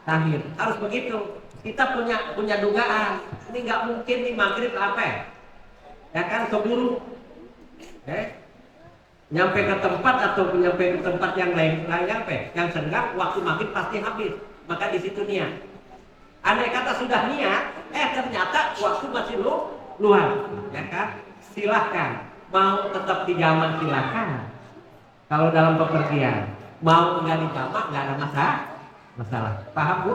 takhir. Harus begitu. Kita punya dugaan. Ini nggak mungkin nih maghrib apa ya? Ya kan keburu. Nyampe ke tempat atau nyampe ke tempat yang lain apa ya? Yang senggang waktu maghrib pasti habis. Maka di situ niat. Andai kata sudah niat, ternyata waktu masih luar, ya kan? Silahkan. Mau tetap di jamak silahkan. Kalau dalam pepergian, mau nggak di jamak nggak ada masalah. Paham Bu?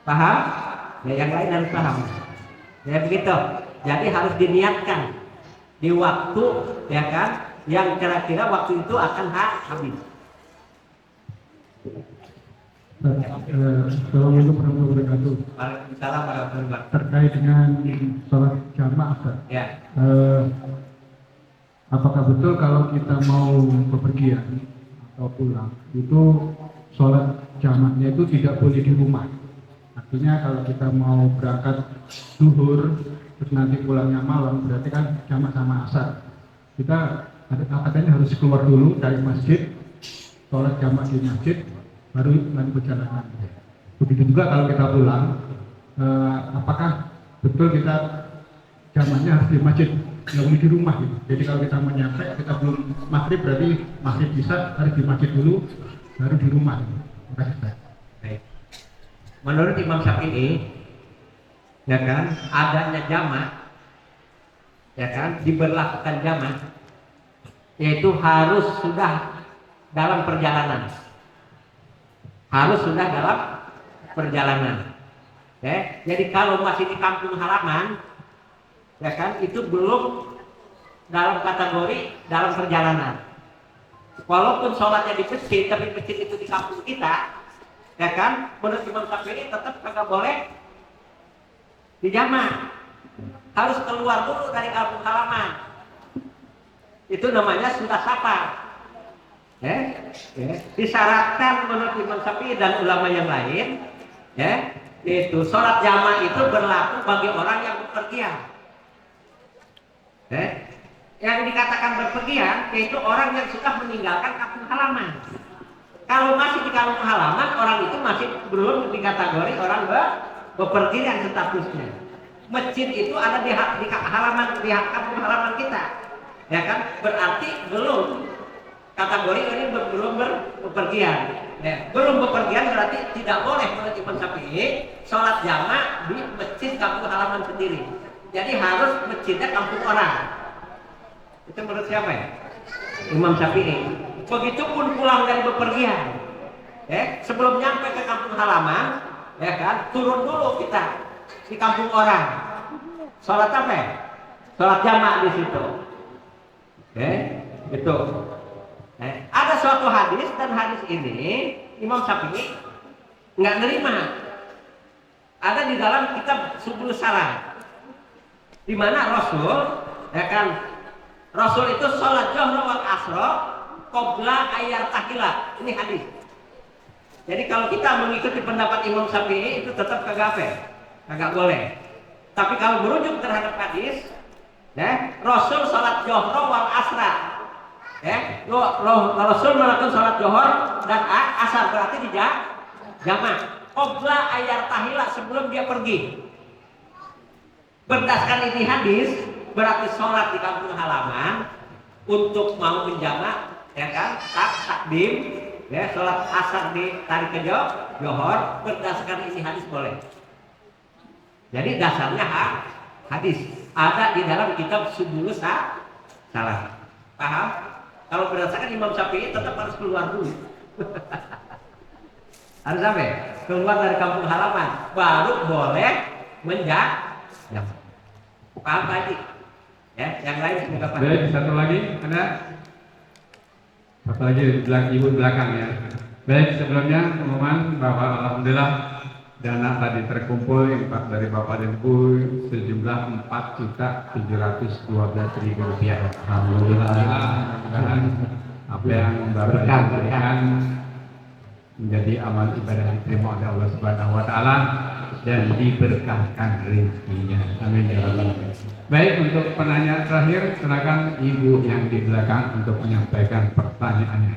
Paham? Ya yang lain harus paham. Ya begitu. Jadi harus diniatkan di waktu, ya kan? yang kira-kira waktu itu akan habis. Assalamualaikum warahmatullahi wabarakatuh. Waalaikumsalam warahmatullahi wabarakatuh. Terkait dengan sholat jamaah, Ustaz. Ya. Apakah betul kalau kita mau bepergian atau pulang itu sholat jamaahnya itu tidak boleh di rumah? Artinya kalau kita mau berangkat zuhur terus nanti pulangnya malam, berarti kan jamaah sama asar. Kita katanya harus keluar dulu dari masjid, sholat jamaah di masjid, baru lanjut perjalanan. Begitu juga kalau kita pulang, apakah betul kita jamaahnya harus di masjid, nggak boleh di rumah gitu. Jadi kalau kita mau nyampe, kita belum maghrib, berarti maghrib bisa harus di masjid dulu, baru di rumah. Terima kasih, Ustaz. Baik. Menurut Imam Syafi'i, ya kan, adanya jamaah, ya kan, diberlakukan jamaah, yaitu harus sudah dalam perjalanan. Harus sudah dalam perjalanan. Ya, jadi kalau masih di kampung halaman, ya kan, itu belum dalam kategori dalam perjalanan. Walaupun sholatnya di masjid, tapi masjid itu di kampung kita, ya kan, menurut Imam Syafi'i tetap kagak boleh dijamaah. Harus keluar dulu dari kampung halaman. Itu namanya sudah safar. Disyaratkan menurut Imam Syafi'i dan ulama yang lain, yaitu sholat jamaah itu berlaku bagi orang yang bepergian. Yang dikatakan bepergian yaitu orang yang sudah meninggalkan kampung halaman. Kalau masih di kampung halaman, orang itu masih belum di kategori orang bepergian statusnya. Masjid itu ada di halaman, di kampung halaman kita, ya kan? Berarti belum kategori ini belum bepergian. Belum bepergian berarti tidak boleh menurut Imam Syafi'i sholat jamaah di masjid kampung halaman sendiri. Jadi harus masjidnya kampung orang. Itu menurut siapa ya? Imam Syafi'i. Begitupun pulang dari bepergian, sebelum nyampe ke kampung halaman, ya kan, turun dulu kita di kampung orang. Sholat apa ya? Sholat jamaah di situ. Itu. Ada suatu hadis, dan hadis ini Imam Syafi'i nggak nerima. Ada di dalam kitab Subul Salam, di mana Rasul, ya kan, Rasul itu sholat zuhur wal asro qabla ayat tahila. Ini hadis. Jadi kalau kita mengikuti pendapat Imam Syafi'i itu tetap kagak boleh. Tapi kalau merujuk terhadap hadis, Rasul sholat zuhur wal asra. Rasul melakukan sholat zuhur dan asar, berarti di jamaah. Qabla ayat tahila, sebelum dia pergi. Berdasarkan ini hadis, berarti sholat di kampung halaman untuk mau menjamak, ya kan, takdim, sholat asar di tarik ke johor, berdasarkan ini hadis boleh. Jadi dasarnya hadis ada di dalam kitab Subul Salam. Paham? Kalau berdasarkan Imam Syafi'i tetap harus keluar dulu. Harus sampai keluar dari kampung halaman baru boleh menjamak. Paham tadi? Yang lain semoga paham. Baik, satu lagi ada. Satu lagi ibu belakang ya. Baik, sebelumnya pengumuman bahwa alhamdulillah dana tadi terkumpul infak dari Bapak dan Ibu sejumlah Rp4.712.000. Alhamdulillah. Mudah-mudahan apa yang Bapak berikan menjadi amal ibadah diterima oleh Allah Subhanahu wa taala dan diberkahkan rezekinya. Amin ya rabbal alamin. Baik, untuk penanya terakhir silakan Ibu yang di belakang untuk menyampaikan pertanyaannya.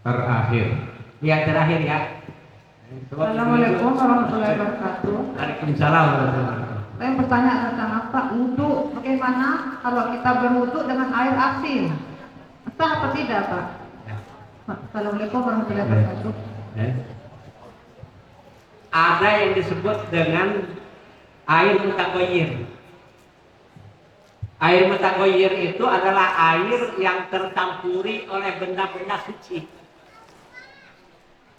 Terakhir. Yang terakhir ya. Assalamualaikum warahmatullahi wabarakatuh. Waalaikumsalam warahmatullahi wabarakatuh. Saya bertanya tentang apa? Wudu. Bagaimana kalau kita berwudu dengan air asin? Sah apa tidak, Pak? Assalamualaikum warahmatullahi wabarakatuh. Ada yang disebut dengan air mutagoyir. Air mutagoyir itu adalah air yang tercampuri oleh benda-benda suci.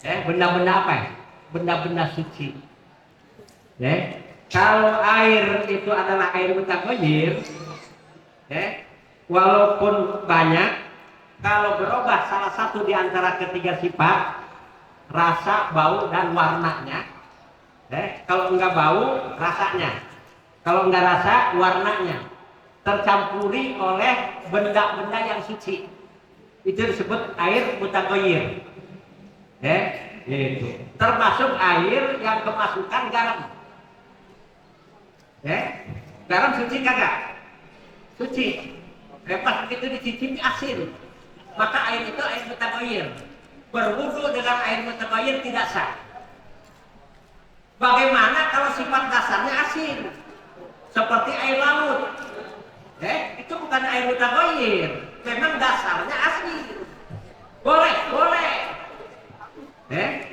Benda-benda apa ya? Benda-benda suci. Kalau air itu adalah air mutagoyir, walaupun banyak, kalau berubah salah satu di antara ketiga sifat, rasa, bau, dan warnanya. Kalau enggak bau, rasanya. Kalau enggak rasa, warnanya. Tercampuri oleh benda-benda yang suci. Itu disebut air mutaghayyir. Gitu. Termasuk air yang kemasukan garam. Garam suci kagak? Suci. Pas begitu dicicipi asin. Maka air itu air mutaghayyir. Berwudu dengan air mutaghayyir tidak sah. Bagaimana kalau sifat dasarnya asin? Seperti air laut. Itu bukan air mutaghayyir. Memang dasarnya asin. Boleh.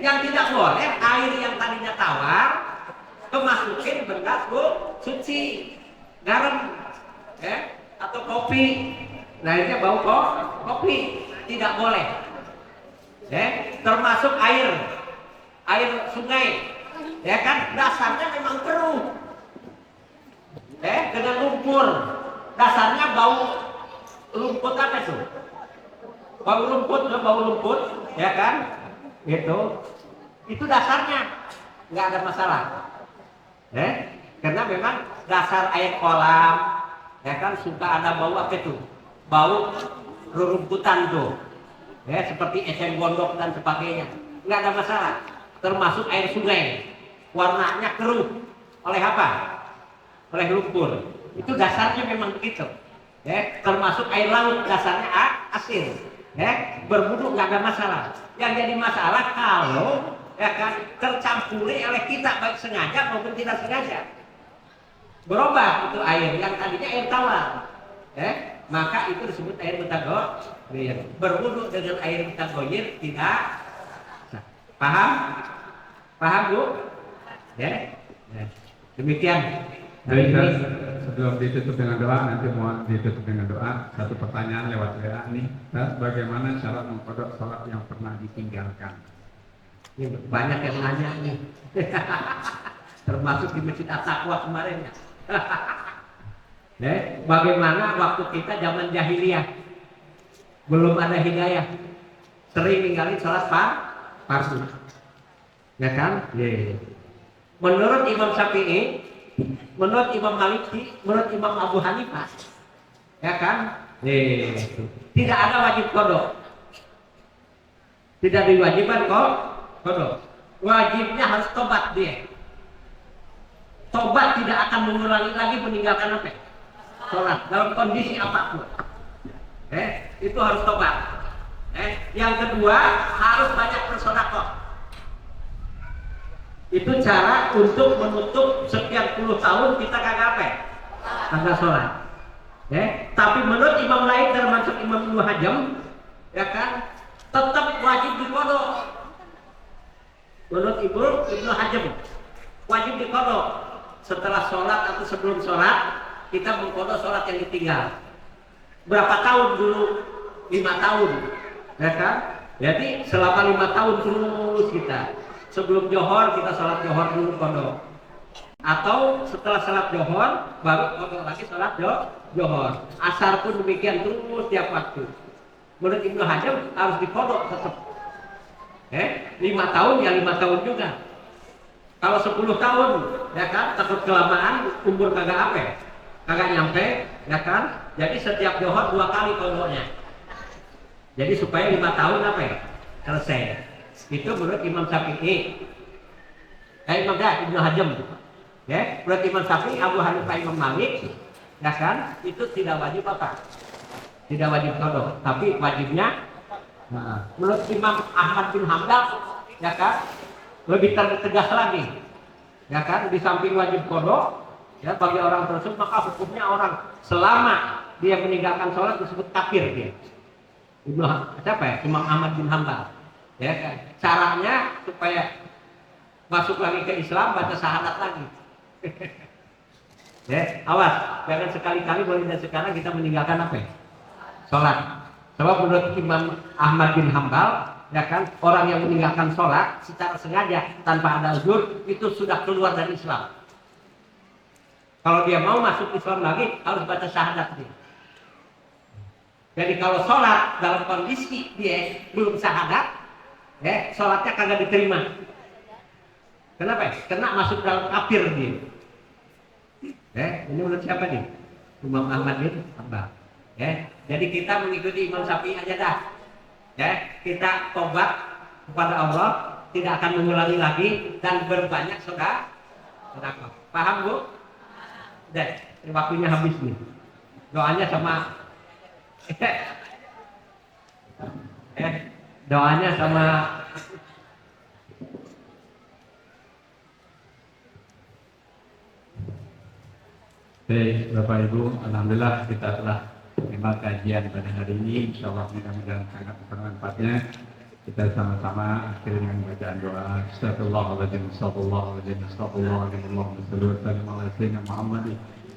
Yang tidak boleh air yang tadinya tawar kemasukin benda suci, garam, atau kopi. Nah ini bau kopi tidak boleh. Termasuk air sungai, ya kan dasarnya memang keruh, dengan lumpur. Dasarnya bau rumput apa itu? Bau rumput, ya kan? Itu dasarnya nggak ada masalah. Karena memang dasar air kolam, ya kan suka ada bau apa itu? Bau rerumputan tuh, seperti eceng gondok dan sebagainya. Nggak ada masalah. Termasuk air sungai, warnanya keruh. Oleh apa? Oleh lumpur. Itu dasarnya memang begitu. Termasuk air laut, dasarnya asin. Berwudu nggak ada masalah. Yang jadi masalah kalau tercampuri oleh kita baik sengaja maupun tidak sengaja. Berubah itu air yang tadinya air tawar. Maka itu disebut air mutaghayyir. Berwudu dengan air mutaghayyir tidak sah. Paham Bu? Demikian. Baik, sebelum ditutup dengan doa, nanti mohon ditutup dengan doa. Satu pertanyaan lewat WA nih. Bagaimana cara mengkodok sholat yang pernah ditinggalkan? Ini banyak yang nanya nih. Termasuk di Masjid At-Taqwa kemarin ya. Bagaimana waktu kita zaman jahiliyah belum ada hidayah, sering ninggalin sholat fardu, ya kan? Menurut Imam Syafi'i, menurut Imam Maliki, menurut Imam Abu Hanifah, ya kan? Tidak ada wajib qadha. Tidak diwajibkan qadha. Wajibnya harus tobat dia. Tobat tidak akan mengulangi lagi meninggalkan apa? Sholat dalam kondisi apapun. Itu harus tobat. Yang kedua harus banyak bersedekah. Itu cara untuk menutup sekian puluh tahun kita kagak sholat. Tapi menurut imam lain termasuk Imam Ibnu Hazm, ya kan, tetap wajib diqadha. Menurut Ibnu Hazm wajib diqadha. Setelah sholat atau sebelum sholat kita mengqadha sholat yang ditinggal. Berapa tahun dulu? 5 tahun, ya kan? Jadi selama 5 tahun terus kita. Sebelum johor kita sholat johor dulu qadha. Atau setelah sholat johor baru qadha lagi sholat johor. Asar pun demikian terus tiap waktu. Menurut Ibnu Hazm harus diqadha tetap. 5 tahun ya 5 tahun juga. Kalau 10 tahun, ya kan, takut kelamaan, umur kagak nyampe, ya kan. Jadi setiap johor 2 kali qadhanya. Jadi supaya 5 tahun selesai. Itu menurut Imam Syafi'i. Ibnu Hazm. Menurut Imam Syafi'i, Abu Hanifah, Imam Malik, ya kan, itu tidak wajib tidak wajib qadha, tapi wajibnya menurut Imam Ahmad bin Hanbal, ya kan, lebih tegas lagi, ya kan, di samping wajib qadha, ya, bagi orang tersebut maka hukumnya orang selama dia meninggalkan sholat disebut kafir dia. Imam Ahmad bin Hanbal, ya kan, caranya supaya masuk lagi ke Islam baca syahadat lagi. Awas, jangan sekali-kali boleh dan sekarang kita meninggalkan sholat. Sebab menurut Imam Ahmad bin Hanbal, ya kan, orang yang meninggalkan sholat secara sengaja tanpa ada uzur itu sudah keluar dari Islam. Kalau dia mau masuk Islam lagi harus baca syahadat dia. Jadi kalau sholat dalam kondisi dia belum syahadat, sholatnya kagak diterima. Kenapa? Kena masuk dalam kafir dia. Ini menurut siapa nih? Imam Ahmad bin Hanbal. Jadi kita mengikuti Imam Syafi'i aja dah. Kita tobat kepada Allah, tidak akan mengulangi lagi dan berbanyak sedekah. Paham Bu? Waktunya habis nih. Doanya sama doanya sama Baik, Bapak Ibu, alhamdulillah kita telah menerima kajian pada hari ini. Insyaallah mudah-mudahan sangat bermanfaatnya. Kita sama-sama akhiri dengan bacaan doa. Astagfirullahaladzim, astagfirullahaladzim, astagfirullahaladzim, Allahumma shalli wa sallim ala sayyidina Muhammad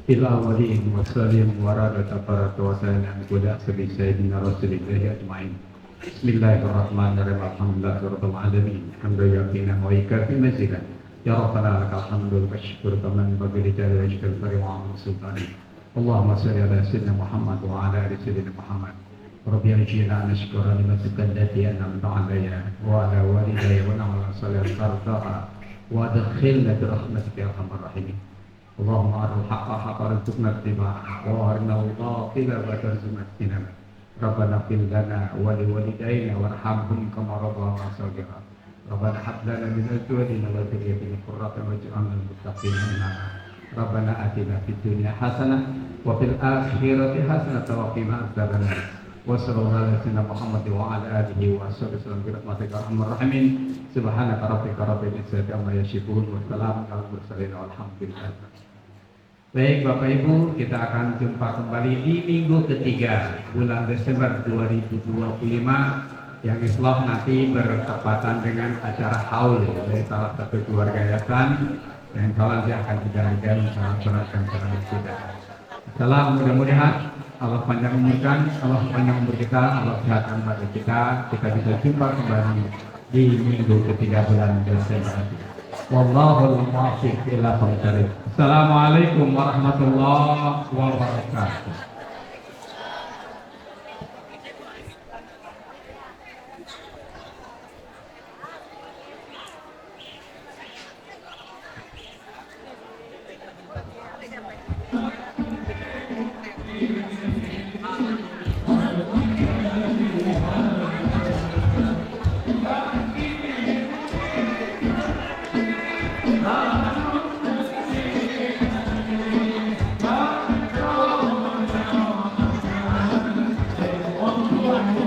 fil awwalin wa sallim wa radata barata wa sallam kuda sabi sayyidina Rasulillah ajma'in. Bismillahirrahmanirrahim. Alhamdulillahirabbil alamin. Hamdan yaqina wa ikafi mazidan. Ya Rabbana lakal hamdu wa syukur kaman bagi jalal wajhil karim wa sultani. Allahumma shalli ala sayyidina Muhammad wa ala ali sayyidina Muhammad. Rabbi ajina nashkura ni'matika allati an'amta 'alayya wa ala walidayya wa na'mal salihan tardaha wa adkhilna bi rahmatika ya arhamar rahimin. Allahumma aril haqqa haqqa warzuqna ittiba'ah wa arina al-batila warzuqna ijtinabah. Rabbana fil lana wa li walidayna warhamhum kama rabbana saghira. Rabbana hab lana min azwajina wa dhurriyyatina qurrata waj'alna lil muttaqina imama. Rabbana atina fid dunya hasanah wa fil akhirati hasanah wa qina adzabannar. Wa sallallahu ala sayyidina Muhammad wa ala alihi wa sallam bi rahmatika arhamar rahimin. Subhanaka rabbika rabbil izzati amma yasifun wa salamun alal mursalin walhamdulillah. Baik Bapak Ibu, kita akan jumpa kembali di minggu ketiga bulan Desember 2025 yang insya nanti bertepatan dengan acara haul dari salah satu keluarga yayasan yang kalau nanti akan dijalankan salam secara tidak. Salam mudah-mudahan Allah panjang umurkan, Allah panjang umur kita, Allah sehatkan pada kita bisa jumpa kembali di minggu ketiga bulan Desember. Wallahul muwaffiq ila aqwamit thoriq. Assalamualaikum warahmatullahi wabarakatuh. Thank you.